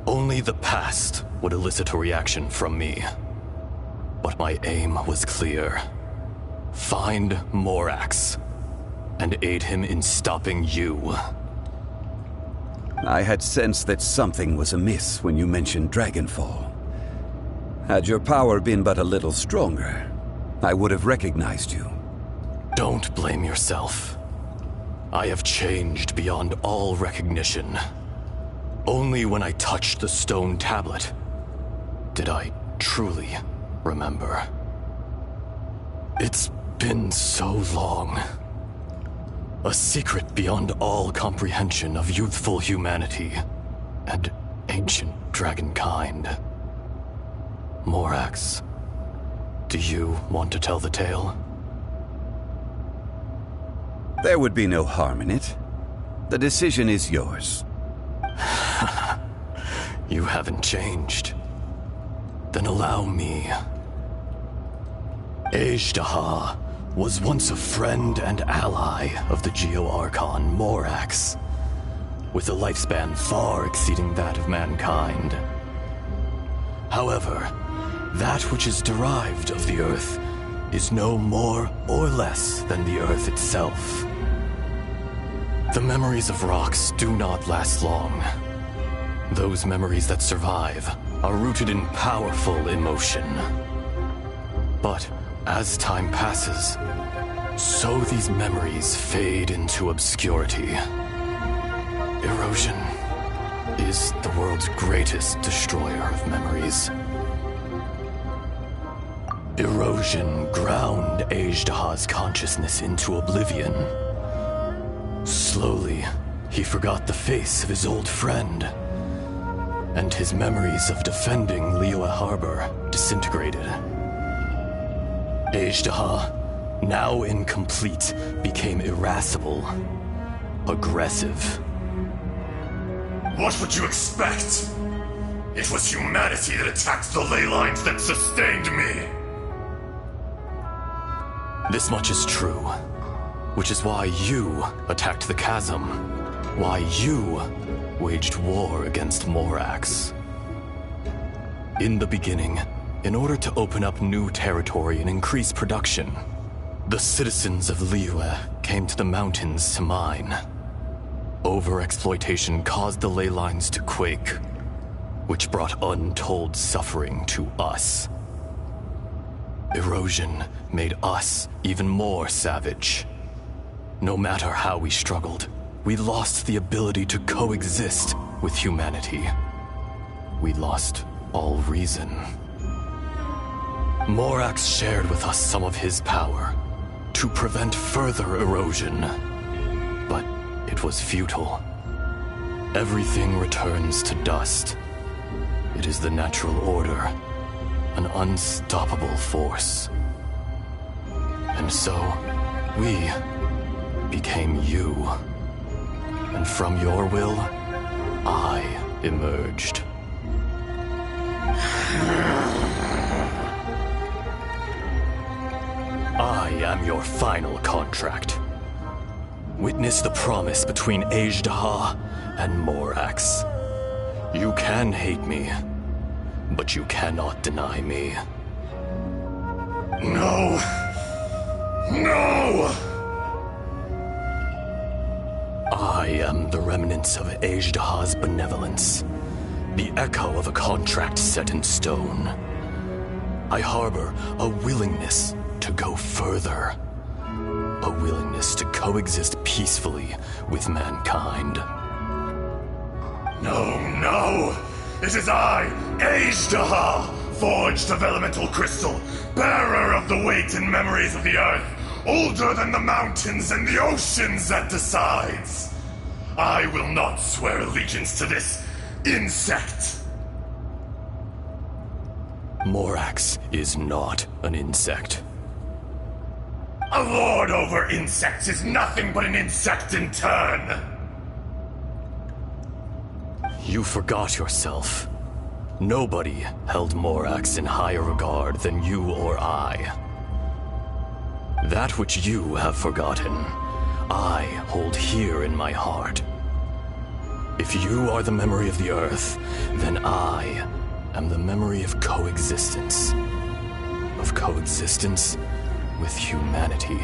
Only the past would elicit a reaction from me. But my aim was clear. Find Morax, and aid him in stopping you.
I had sensed that something was amiss when you mentioned Dragonfall. Had your power been but a little stronger, I would have recognized you.
Don't blame yourself. I have changed beyond all recognition. Only when I touched the stone tablet did I truly remember. It's been so long. A secret beyond all comprehension of youthful humanity and ancient dragonkind. Morax, do you want to tell the tale?
There would be no harm in it. The decision is yours.
You haven't changed. Then allow me. Ajdaha was once a friend and ally of the Geo-Archon Morax, with a lifespan far exceeding that of mankind. However, that which is derived of the Earth is no more or less than the Earth itself. The memories of rocks do not last long. Those memories that survive are rooted in powerful emotion. But as time passes, so these memories fade into obscurity. Erosion is the world's greatest destroyer of memories. Erosion ground Ajdaha's consciousness into oblivion. Slowly, he forgot the face of his old friend, and his memories of defending Liyue Harbor disintegrated. Ajdaha, now incomplete, became irascible, aggressive.
What would you expect? It was humanity that attacked the ley lines that sustained me.
This much is true. Which is why you attacked the chasm. Why you waged war against Morax. In the beginning, in order to open up new territory and increase production, the citizens of Liyue came to the mountains to mine. Overexploitation caused the ley lines to quake, which brought untold suffering to us. Erosion made us even more savage. No matter how we struggled, we lost the ability to coexist with humanity. We lost all reason. Morax shared with us some of his power to prevent further erosion, but it was futile. Everything returns to dust. It is the natural order, an unstoppable force. And so, we became you. And from your will, I emerged. I am your final contract. Witness the promise between Ajdaha and Morax. You can hate me, but you cannot deny me.
No! No!
I am the remnants of Ajdaha's benevolence, the echo of a contract set in stone. I harbor a willingness to go further, a willingness to coexist peacefully with mankind.
No, no! It is I, Ajdaha, forged of elemental crystal, bearer of the weight and memories of the earth, older than the mountains and the oceans that decides. I will not swear allegiance to this insect.
Morax is not an insect.
A lord over insects is nothing but an insect in turn.
You forgot yourself. Nobody held Morax in higher regard than you or I. That which you have forgotten, I hold here in my heart. If you are the memory of the Earth, then I am the memory of coexistence. Of coexistence with humanity.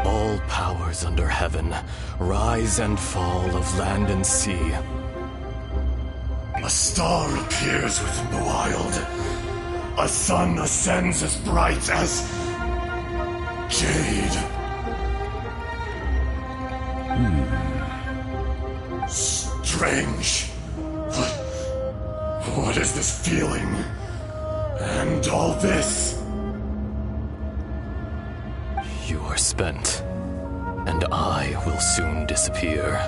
All powers under heaven rise and fall of land and sea.
A star appears within the wild. A sun ascends as bright as jade. Strange. What is this feeling? And all this?
You are spent, and I will soon disappear.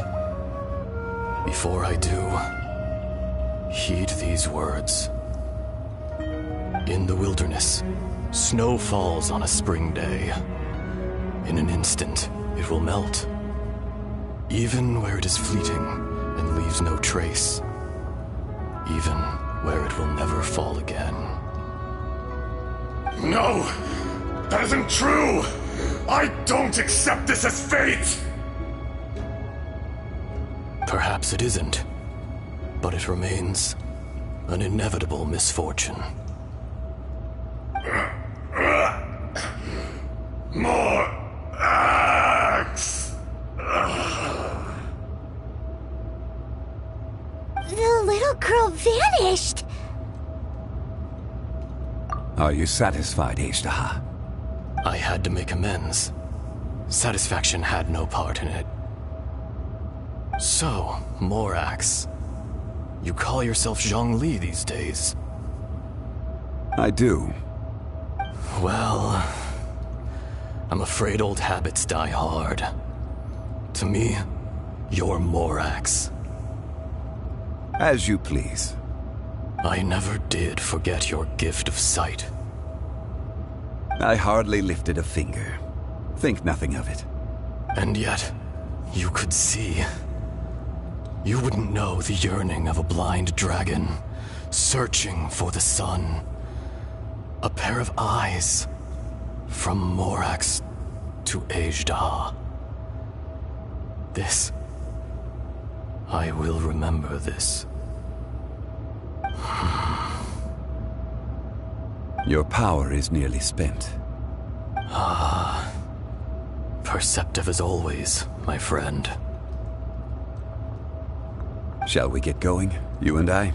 Before I do, heed these words. In the wilderness, snow falls on a spring day. In an instant, it will melt. Even where it is fleeting and leaves no trace. Even where it will never fall again.
No! That isn't true! I don't accept this as fate!
Perhaps it isn't, but it remains an inevitable misfortune.
More axe!
The little girl vanished!
Are you satisfied, Ajdaha?
I had to make amends. Satisfaction had no part in it. So, Morax, you call yourself Zhongli these days?
I do.
Well, I'm afraid old habits die hard. To me, you're Morax.
As you please.
I never did forget your gift of sight.
I hardly lifted a finger. Think nothing of it.
And yet, you could see. You wouldn't know the yearning of a blind dragon, searching for the sun. A pair of eyes, from Morax to Ejda. This... I will remember this.
Your power is nearly spent.
Ah. Perceptive as always, my friend.
Shall we get going, you and I?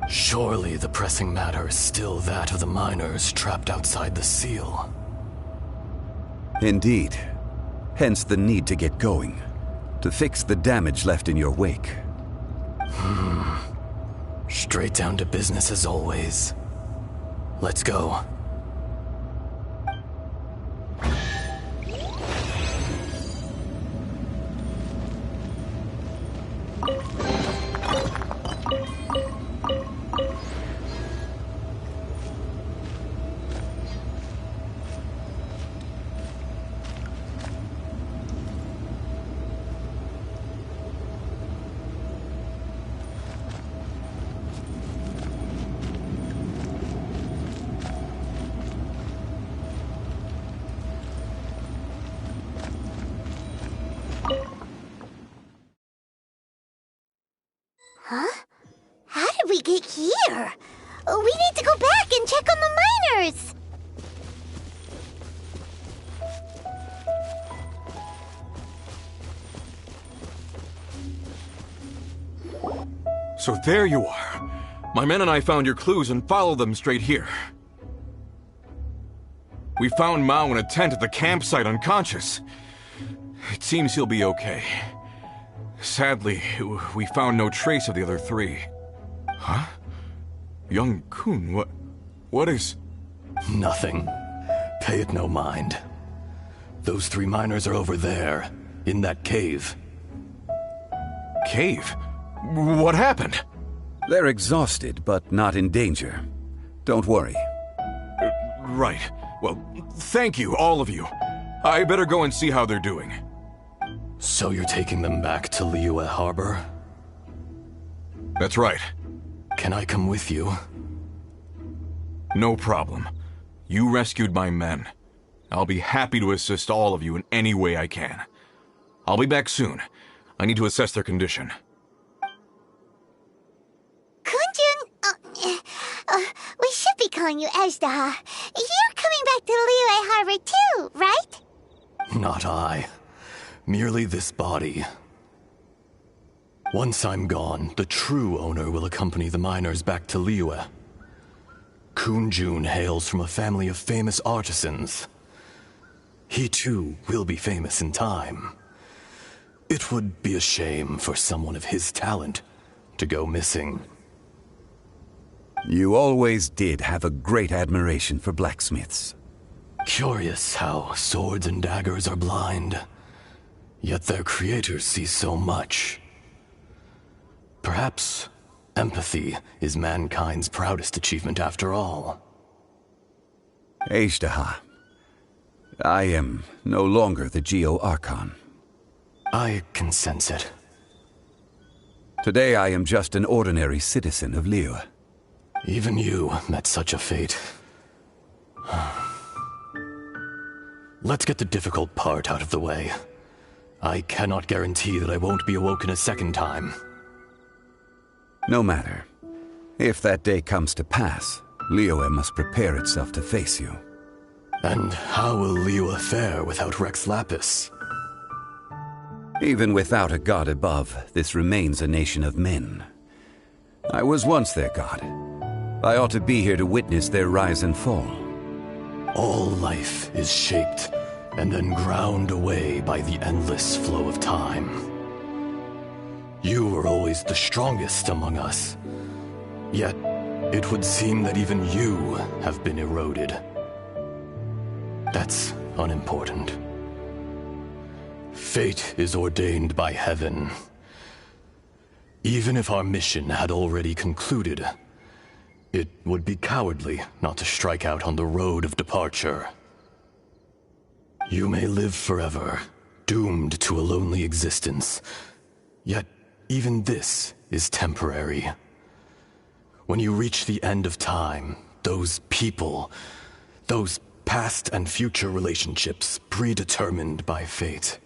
Surely the pressing matter is still that of the miners trapped outside the seal.
Indeed. Hence the need to get going. To fix the damage left in your wake.
Straight down to business as always. Let's go.
Huh? How did we get here? We need to go back and check on the miners!
So there you are. My men and I found your clues and followed them straight here. We found Mao in a tent at the campsite unconscious. It seems he'll be okay. Sadly, we found no trace of the other three. Huh? Young Kun, what is...
Nothing. Pay it no mind. Those three miners are over there, in that cave.
Cave? What happened?
They're exhausted, but not in danger. Don't worry.
Right. Well, thank you, all of you. I better go and see how they're doing.
So you're taking them back to Liyue Harbor?
That's right.
Can I come with you?
No problem. You rescued my men. I'll be happy to assist all of you in any way I can. I'll be back soon. I need to assess their condition.
Kunjun, we should be calling you Ejda. You're coming back to Liyue Harbor too, right?
Not I. Merely this body. Once I'm gone, the true owner will accompany the miners back to Liyue. Kunjun hails from a family of famous artisans. He too will be famous in time. It would be a shame for someone of his talent to go missing.
You always did have a great admiration for blacksmiths.
Curious how swords and daggers are blind, yet their creators see so much. Perhaps empathy is mankind's proudest achievement after all.
Ejda, I am no longer the Geo-Archon.
I can sense it.
Today I am just an ordinary citizen of Liyue.
Even you met such a fate. Let's get the difficult part out of the way. I cannot guarantee that I won't be awoken a second time.
No matter. If that day comes to pass, Liyue must prepare itself to face you.
And how will Liyue fare without Rex Lapis?
Even without a god above, this remains a nation of men. I was once their god. I ought to be here to witness their rise and fall.
All life is shaped and then ground away by the endless flow of time. You were always the strongest among us. Yet, it would seem that even you have been eroded. That's unimportant. Fate is ordained by heaven. Even if our mission had already concluded, it would be cowardly not to strike out on the road of departure. You may live forever, doomed to a lonely existence. Yet, even this is temporary. When you reach the end of time, those people, those past and future relationships predetermined by fate.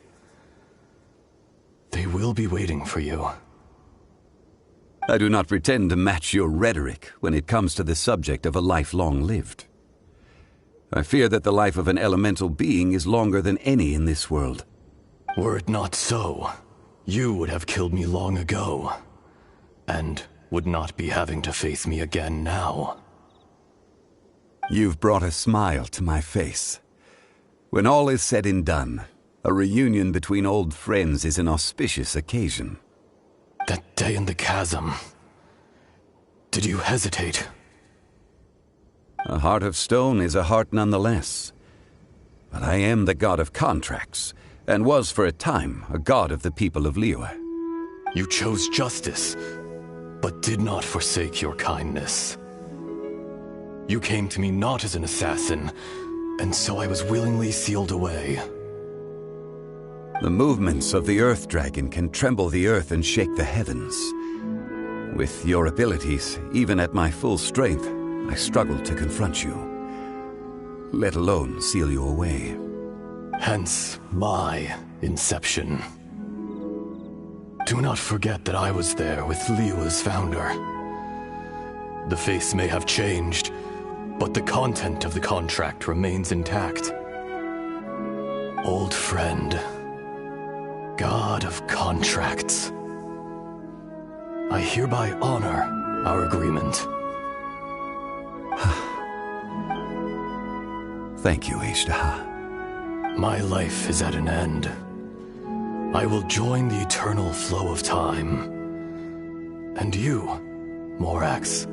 They will be waiting for you.
I do not pretend to match your rhetoric when it comes to the subject of a life long lived. I fear that the life of an elemental being is longer than any in this world.
Were it not so, you would have killed me long ago, and would not be having to face me again now.
You've brought a smile to my face. When all is said and done, a reunion between old friends is an auspicious occasion.
That day in the chasm, did you hesitate?
A heart of stone is a heart nonetheless. But I am the god of contracts, and was for a time a god of the people of Liyue.
You chose justice, but did not forsake your kindness. You came to me not as an assassin, and so I was willingly sealed away.
The movements of the Earth Dragon can tremble the earth and shake the heavens. With your abilities, even at my full strength, I struggle to confront you, let alone seal you away.
Hence my inception. Do not forget that I was there with Liyue's founder. The face may have changed, but the content of the contract remains intact. Old friend, god of contracts, I hereby honor our agreement.
Thank you, Ashtaha.
My life is at an end. I will join the eternal flow of time. And you, Morax,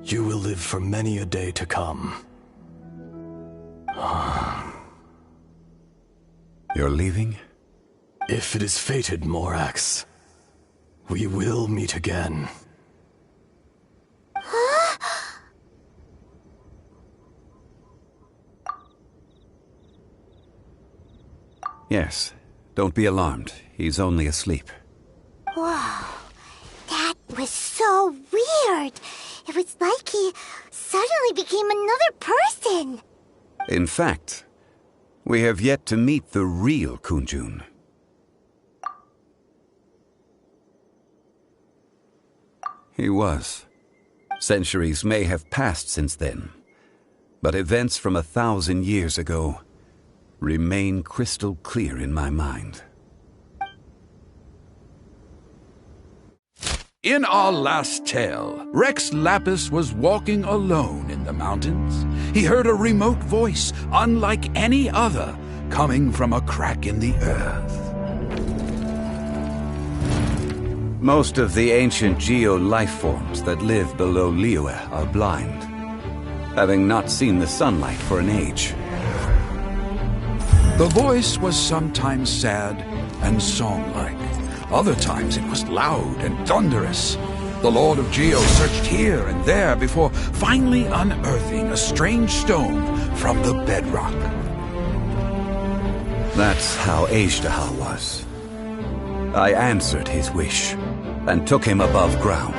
you will live for many a day to come.
You're leaving?
If it is fated, Morax, we will meet again.
Yes. Don't be alarmed. He's only asleep.
Whoa. That was so weird. It was like he suddenly became another person.
In fact, we have yet to meet the real Kunjun. He was. Centuries may have passed since then, but events from 1,000 years ago remain crystal clear in my mind.
In our last tale, Rex Lapis was walking alone in the mountains. He heard a remote voice, unlike any other, coming from a crack in the earth.
Most of the ancient geo-life forms that live below Liyue are blind, having not seen the sunlight for an age.
The voice was sometimes sad and song-like. Other times it was loud and thunderous. The Lord of Geo searched here and there before finally unearthing a strange stone from the bedrock.
That's how Ashtaha was. I answered his wish and took him above ground.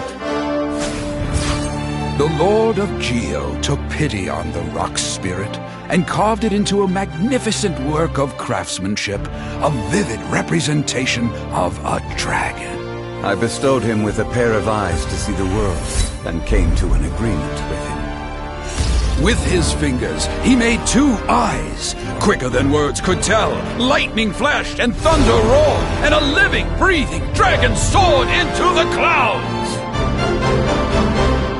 The Lord of Geo took pity on the rock spirit and carved it into a magnificent work of craftsmanship, a vivid representation of a dragon.
I bestowed him with a pair of eyes to see the world and came to an agreement with him.
With his fingers, he made 2 eyes, quicker than words could tell. Lightning flashed and thunder roared, and a living, breathing dragon soared into the clouds.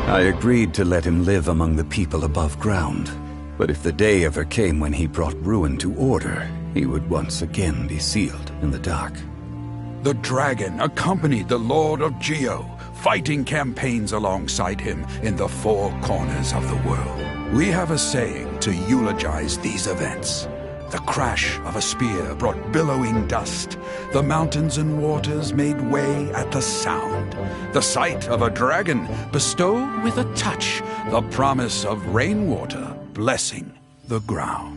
I agreed to let him live among the people above ground. But if the day ever came when he brought ruin to order, he would once again be sealed in the dark.
The dragon accompanied the Lord of Geo, fighting campaigns alongside him in the 4 corners of the world. We have a saying to eulogize these events. The crash of a spear brought billowing dust. The mountains and waters made way at the sound. The sight of a dragon bestowed with a touch the promise of rainwater blessing the ground.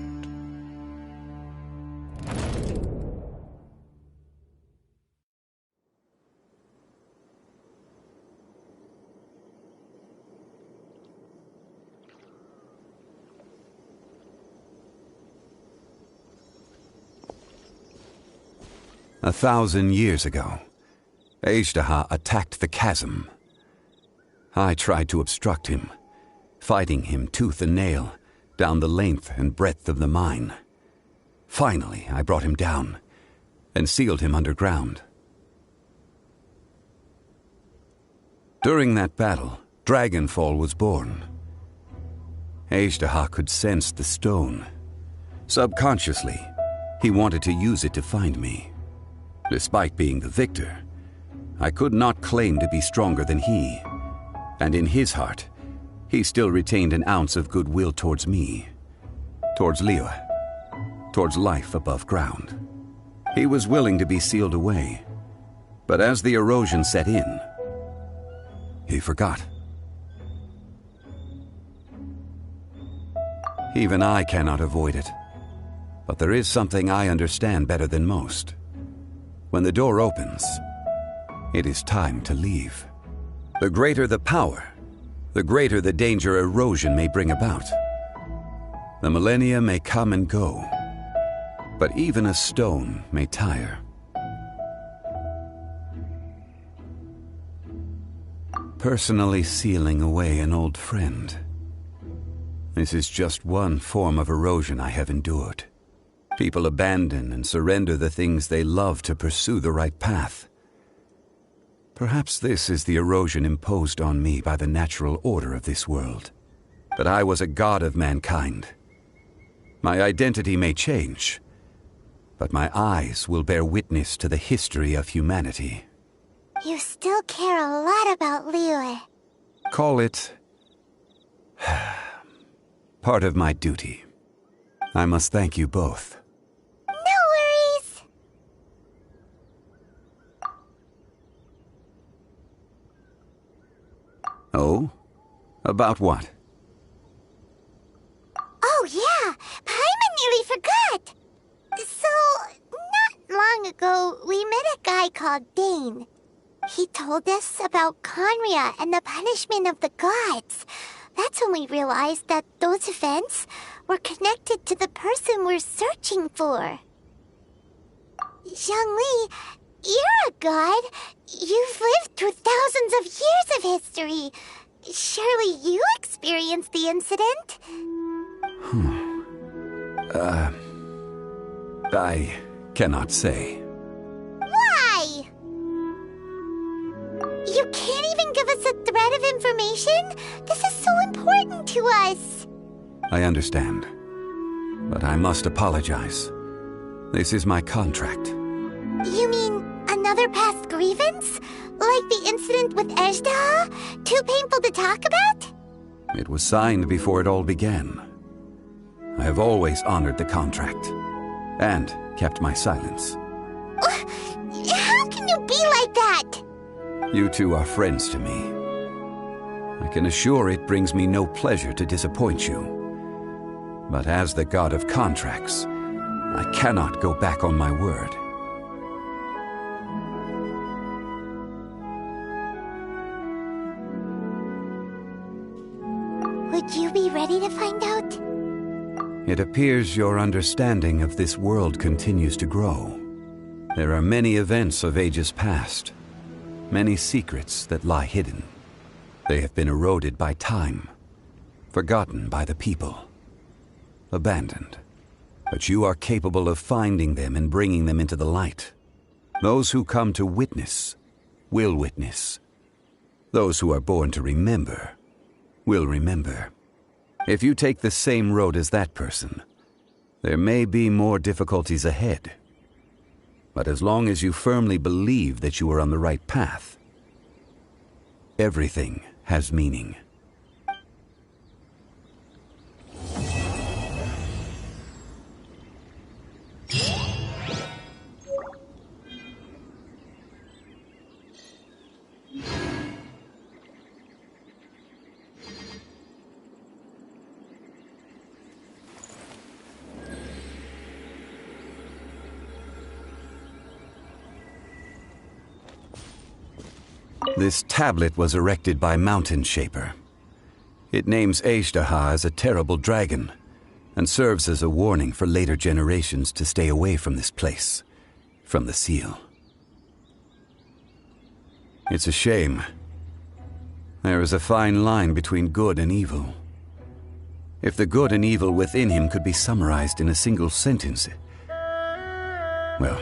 1,000 years ago, Ejdaha attacked the chasm. I tried to obstruct him, fighting him tooth and nail down the length and breadth of the mine. Finally, I brought him down and sealed him underground. During that battle, Dragonfall was born. Ejdaha could sense the stone. Subconsciously, he wanted to use it to find me. Despite being the victor, I could not claim to be stronger than he, and in his heart, he still retained an ounce of goodwill towards me, towards Liyue, towards life above ground. He was willing to be sealed away, but as the erosion set in, he forgot. Even I cannot avoid it, but there is something I understand better than most. When the door opens, it is time to leave. The greater the power, the greater the danger erosion may bring about. The millennia may come and go, but even a stone may tire. Personally sealing away an old friend. This is just one form of erosion I have endured. People abandon and surrender the things they love to pursue the right path. Perhaps this is the erosion imposed on me by the natural order of this world. That I was a god of mankind. My identity may change, but my eyes will bear witness to the history of humanity.
You still care a lot about Liyue.
Call it part of my duty. I must thank you both.
No worries.
Oh? About what?
Oh yeah, Paimon nearly forgot. So, not long ago, we met a guy called Dane. He told us about Conria and the punishment of the gods. That's when we realized that those events were connected to the person we're searching for. Zhongli, you're a god. You've lived through thousands of years of history. Surely you experienced the incident?
I cannot say.
Why? You can't even give us a thread of information? This is so important to us.
I understand, but I must apologize. This is my contract.
You mean another past grievance? Like the incident with Ejdaha? Too painful to talk about?
It was signed before it all began. I have always honored the contract, and kept my silence.
How can you be like that?
You two are friends to me. I can assure it brings me no pleasure to disappoint you. But as the god of contracts, I cannot go back on my word.
Would you be ready to find out?
It appears your understanding of this world continues to grow. There are many events of ages past, many secrets that lie hidden. They have been eroded by time, forgotten by the people, abandoned. But you are capable of finding them and bringing them into the light. Those who come to witness will witness. Those who are born to remember will remember. If you take the same road as that person, there may be more difficulties ahead. But as long as you firmly believe that you are on the right path, everything has meaning. This tablet was erected by Mountain Shaper. It names Ejdaha as a terrible dragon, and serves as a warning for later generations to stay away from this place, from the seal. It's a shame. There is a fine line between good and evil. If the good and evil within him could be summarized in a single sentence, well...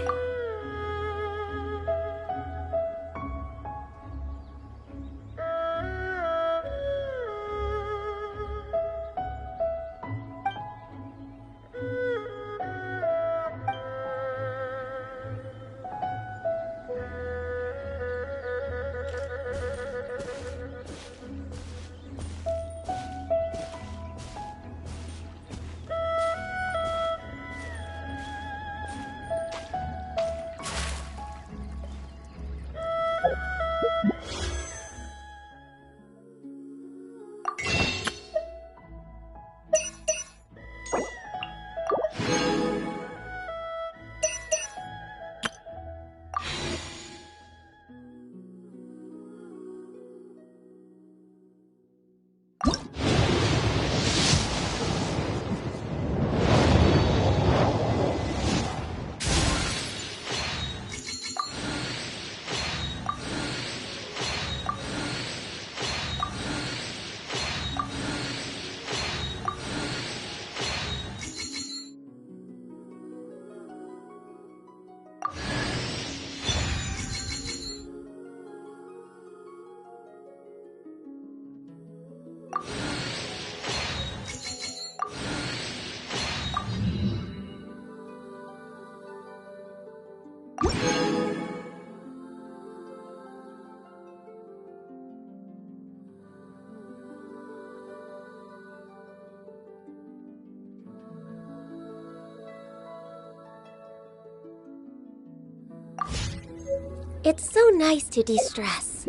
It's so nice to de-stress.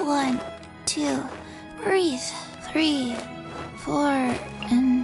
One, two, breathe. 3, 4, and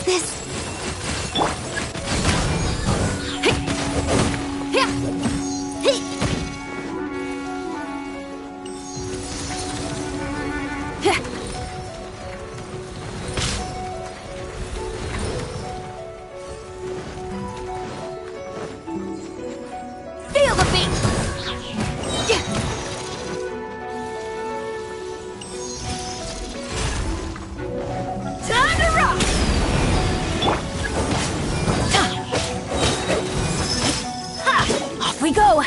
this.
Feel the beat! Time to rock! Ha! Off we go!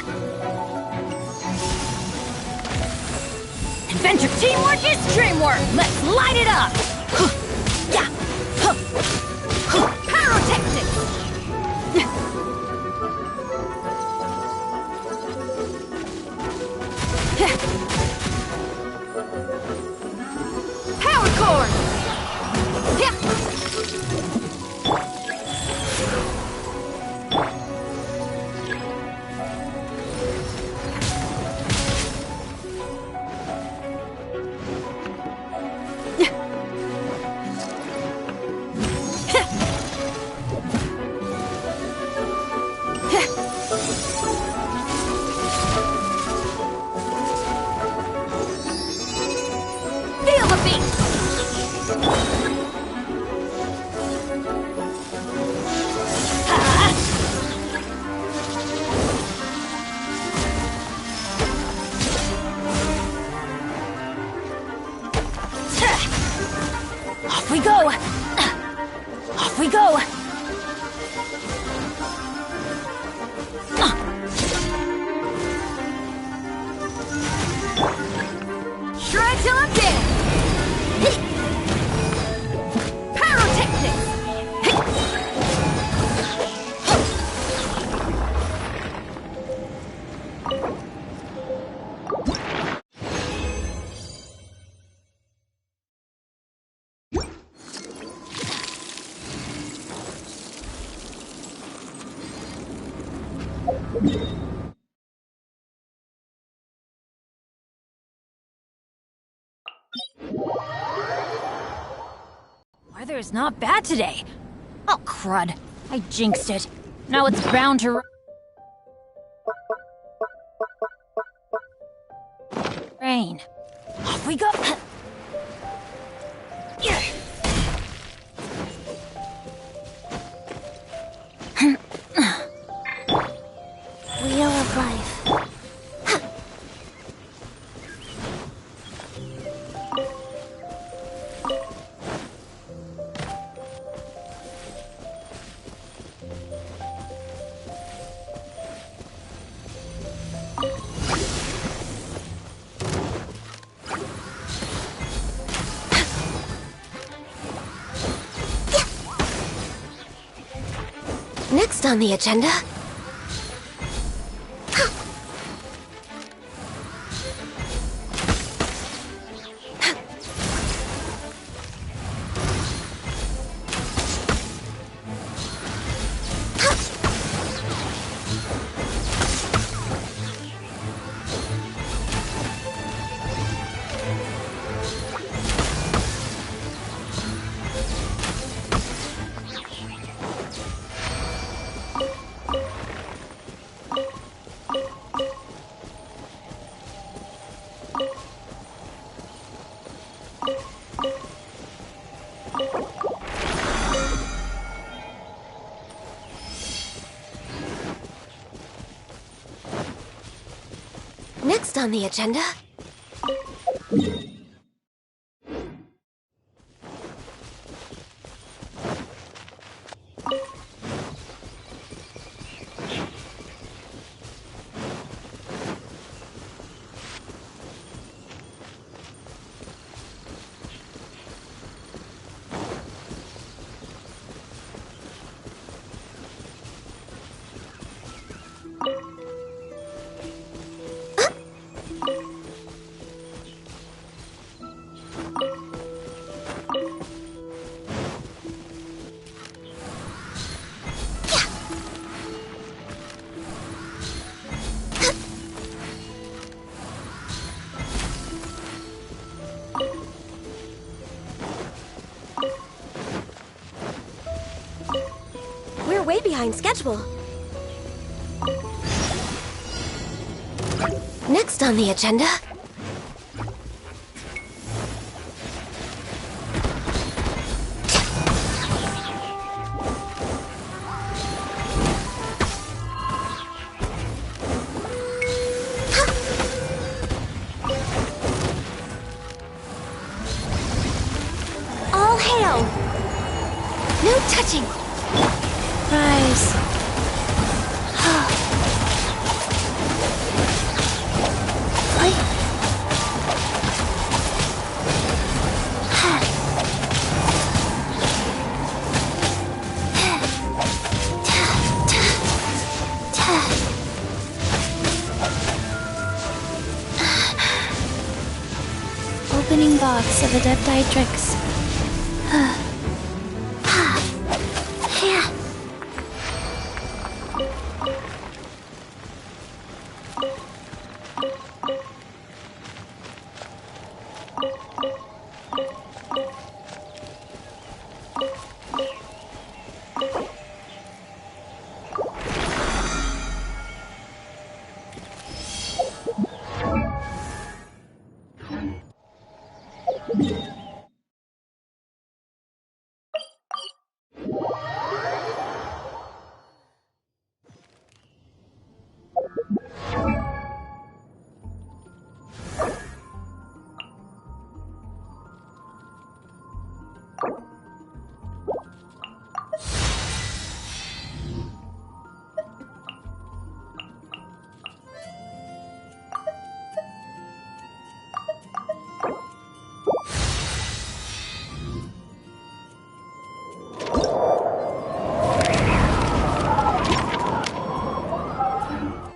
Adventure teamwork is dreamwork! Let's light it up! Yeah! Pyrotechnics! Power cord! Feel the beat! Off we go! Off we go! Shred till I'm dead! Pyrotechnics! Weather is not bad today. Oh, crud. I jinxed it. Now it's bound to rain. Off we go.
Wheel of life. Next on the agenda. Next on the agenda. behind schedule. Next on the agenda... All hail! No touching! Rise. Opening box of Adeptitrix.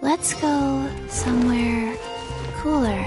Let's go somewhere cooler.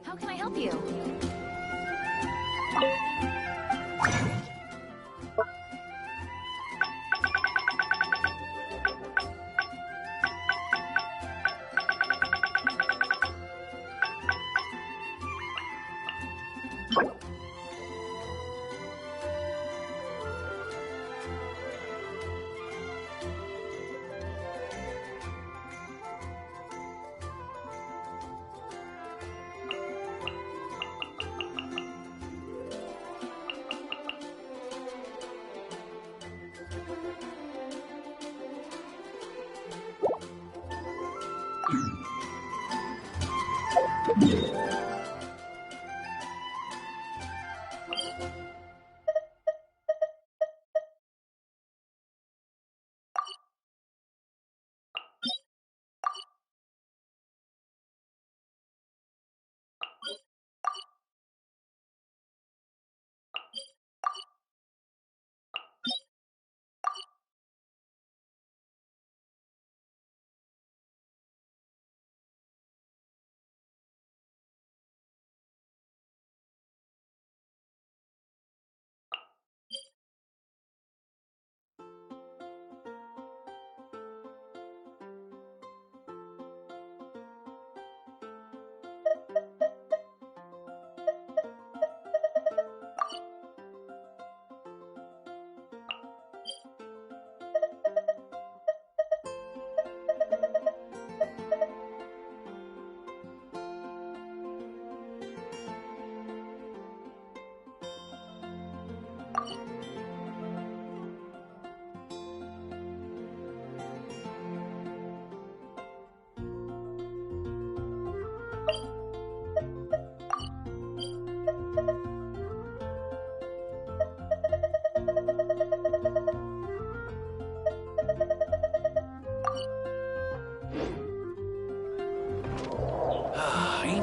How can I help you?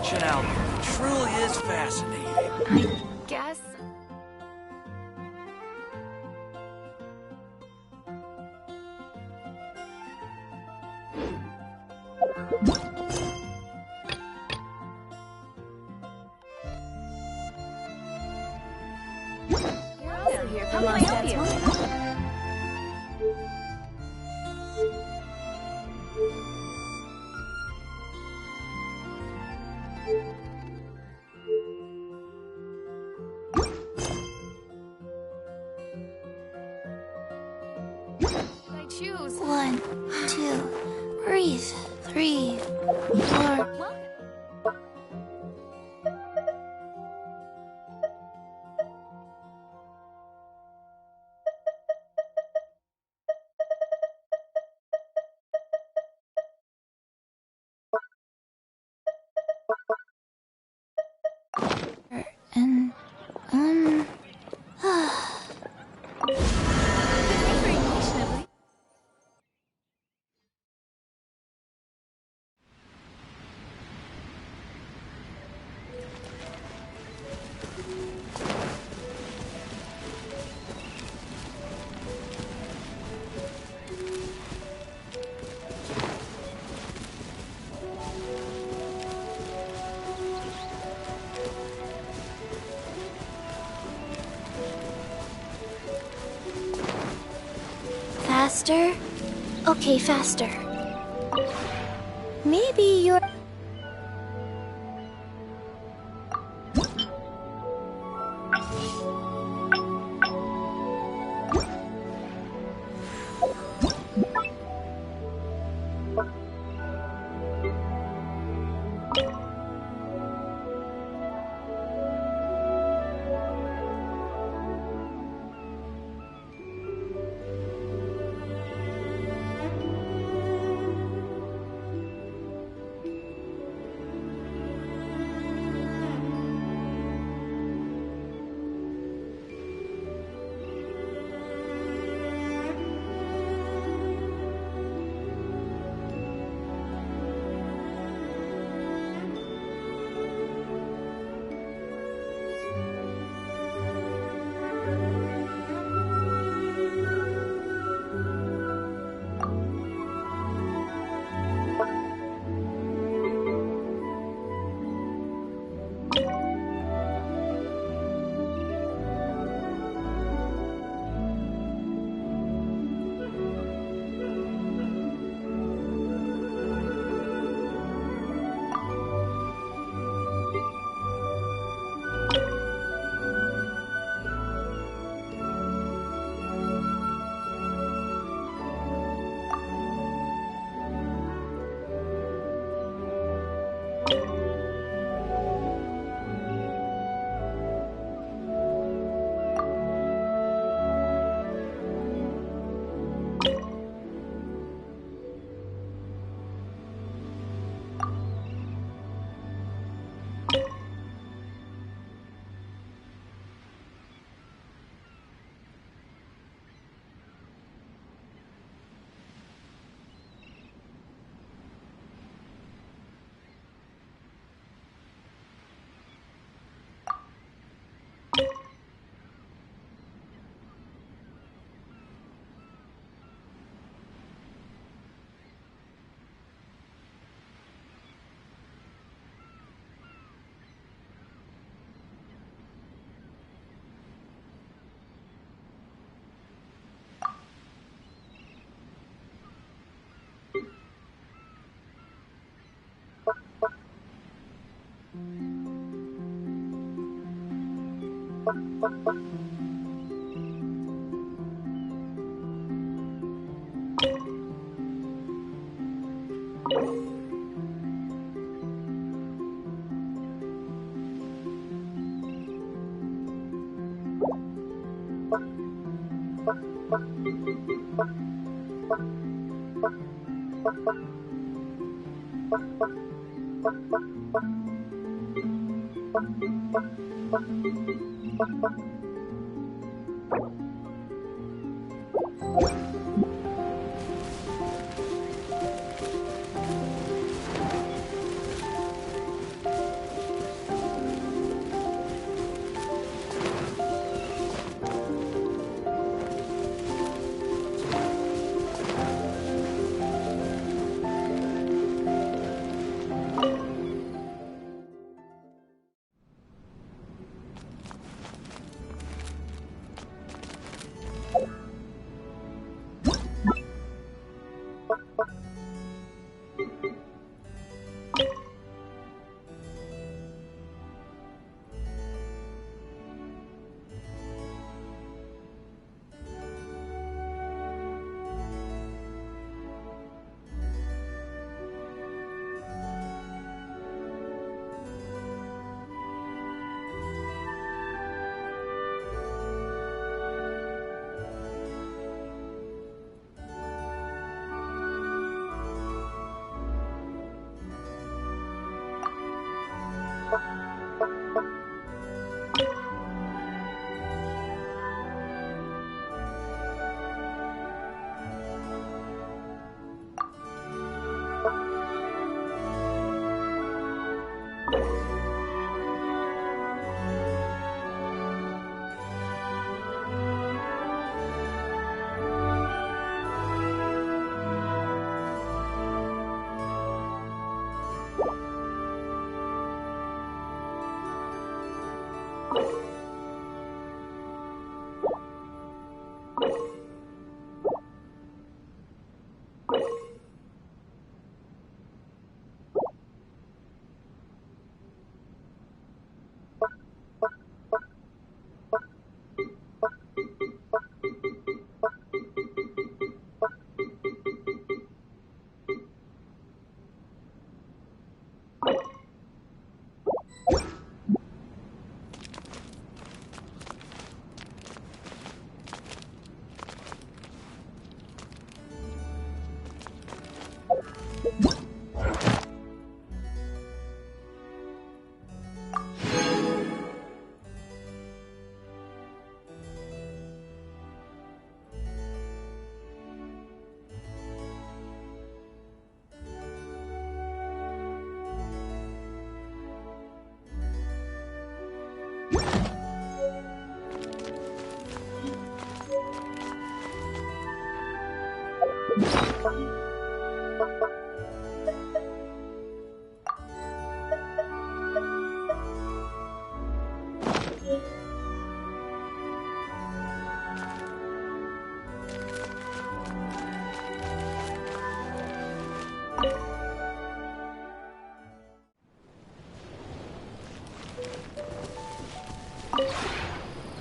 ancient alchemy truly is fascinating.
Guess. You're also here for Mondstadt's Wonder. I choose.
1, 2, breathe. 3, 4. And faster? Okay, faster. Maybe you're...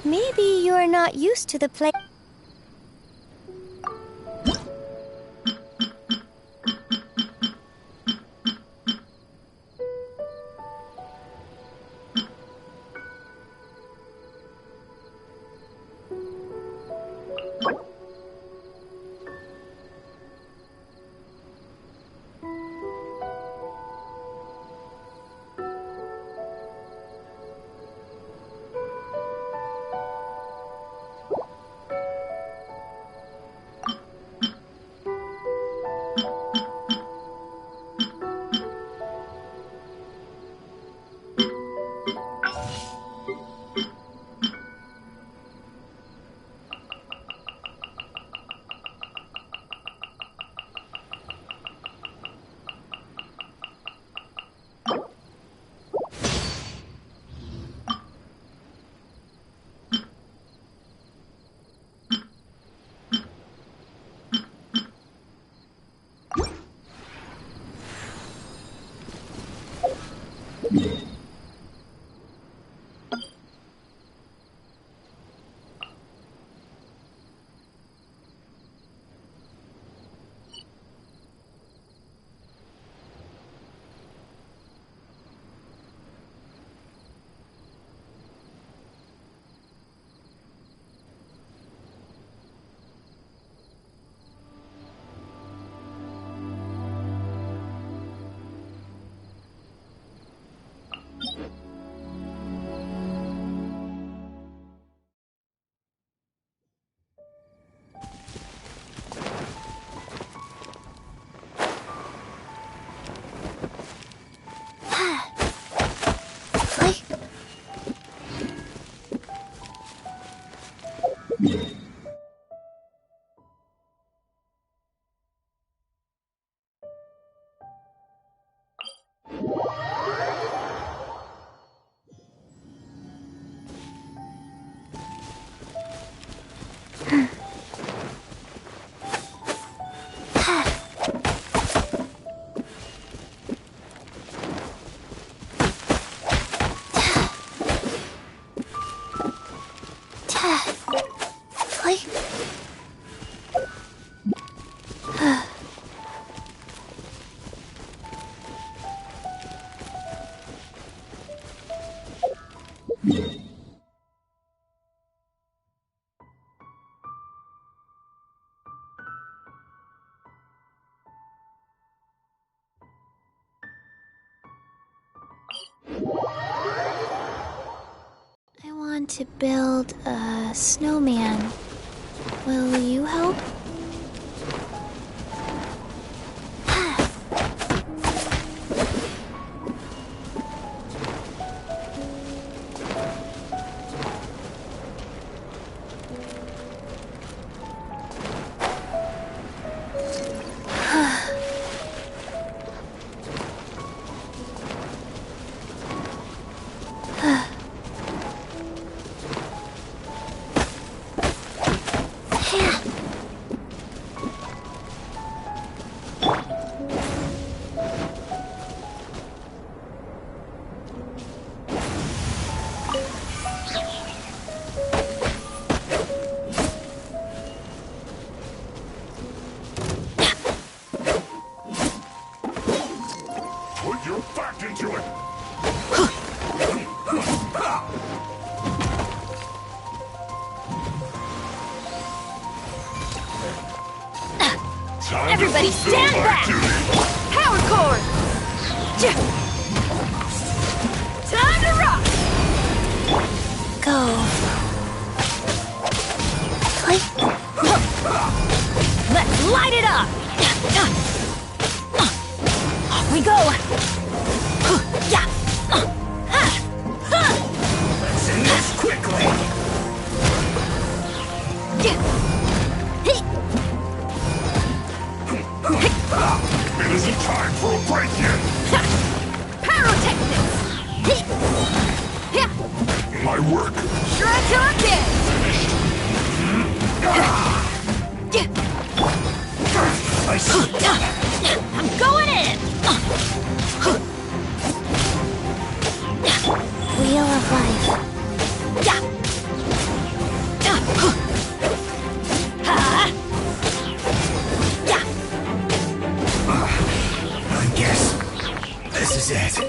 Maybe you're not used to the play. I want to build a snowman. Will you help?
Put your back into it!
Everybody stand back! Power core! Time to rock!
Go.
Let's light it up! Off we go!
Let's end this quickly!
time for a break-in!
Pyrotechnics!
My work
Shred till I can! I'm going in!
Wheel of Life.
I guess this is it.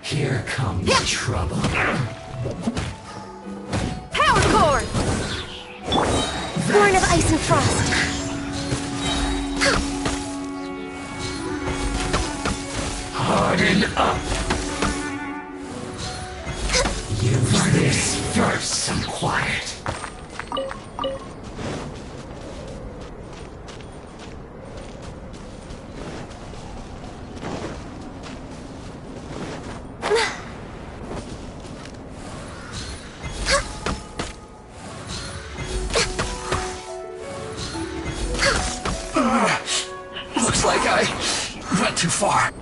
Here comes trouble.
Power cord!
Born of Ice and Frost.
Harden up. Use this for some quiet. Looks like I went too far.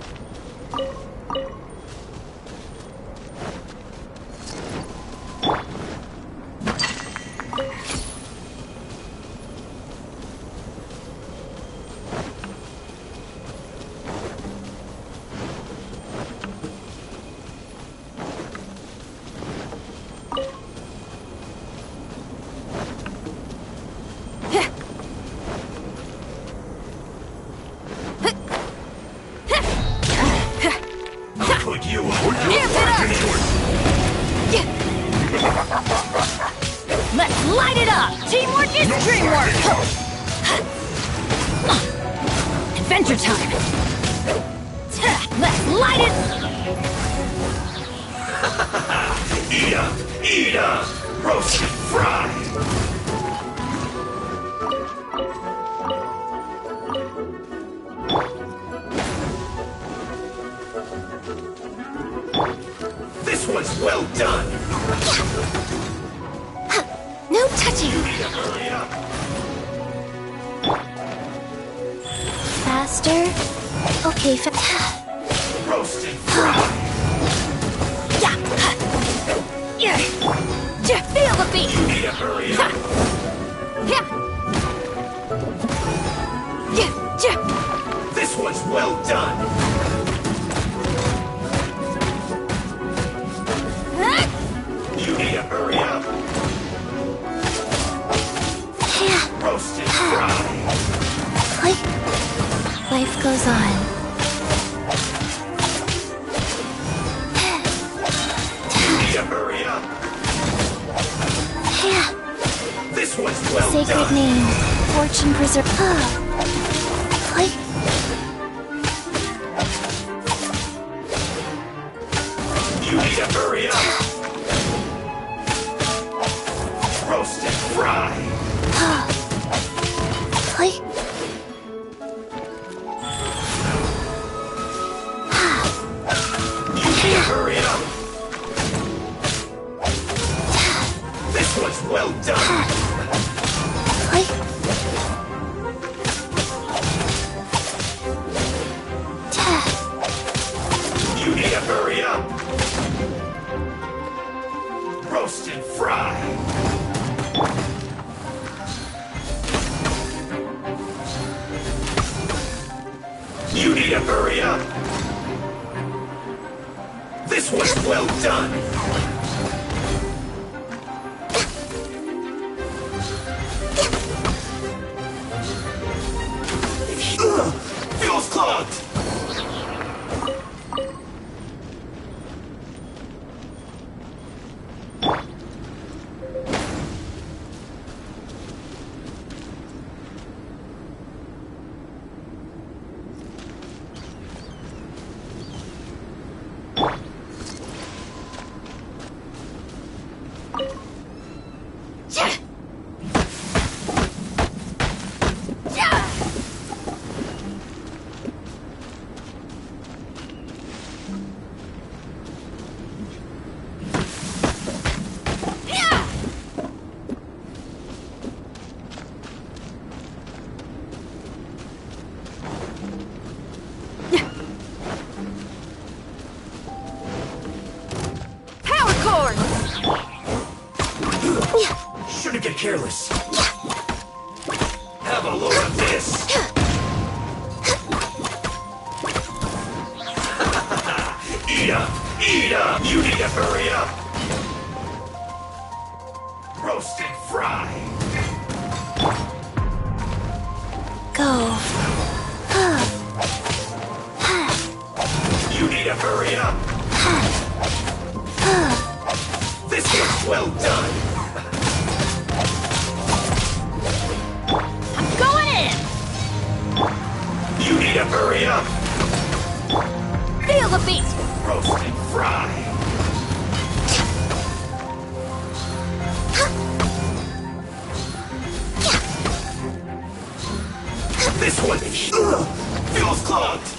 Let's light it up! Teamwork is dreamwork! Adventure time! Let's light it!
Eat up! Eat up! Roast and fry! This one's well done!
No touching!
Hurry up!
Faster? Okay,
Roast and fry!
Feel the beat!
Hurry up! This one's well done! You need to hurry up! Roast and fry!
Life goes on.
You need to hurry up!
sacred name, fortune preserve.
You need to hurry up! Roast and fry! You need to hurry up! This one's well done! You need to hurry up! Roast and fry! You need to hurry up! This was well done! Fuel's clogged! Shouldn't get careless. Have a load of this. Eat up! Eat up! You need to hurry up! Roast and fry!
Go.
You need to hurry up! This one's well done!
Going in!
You need to hurry up!
Feel the beat!
Roast and fry! This one feels clogged!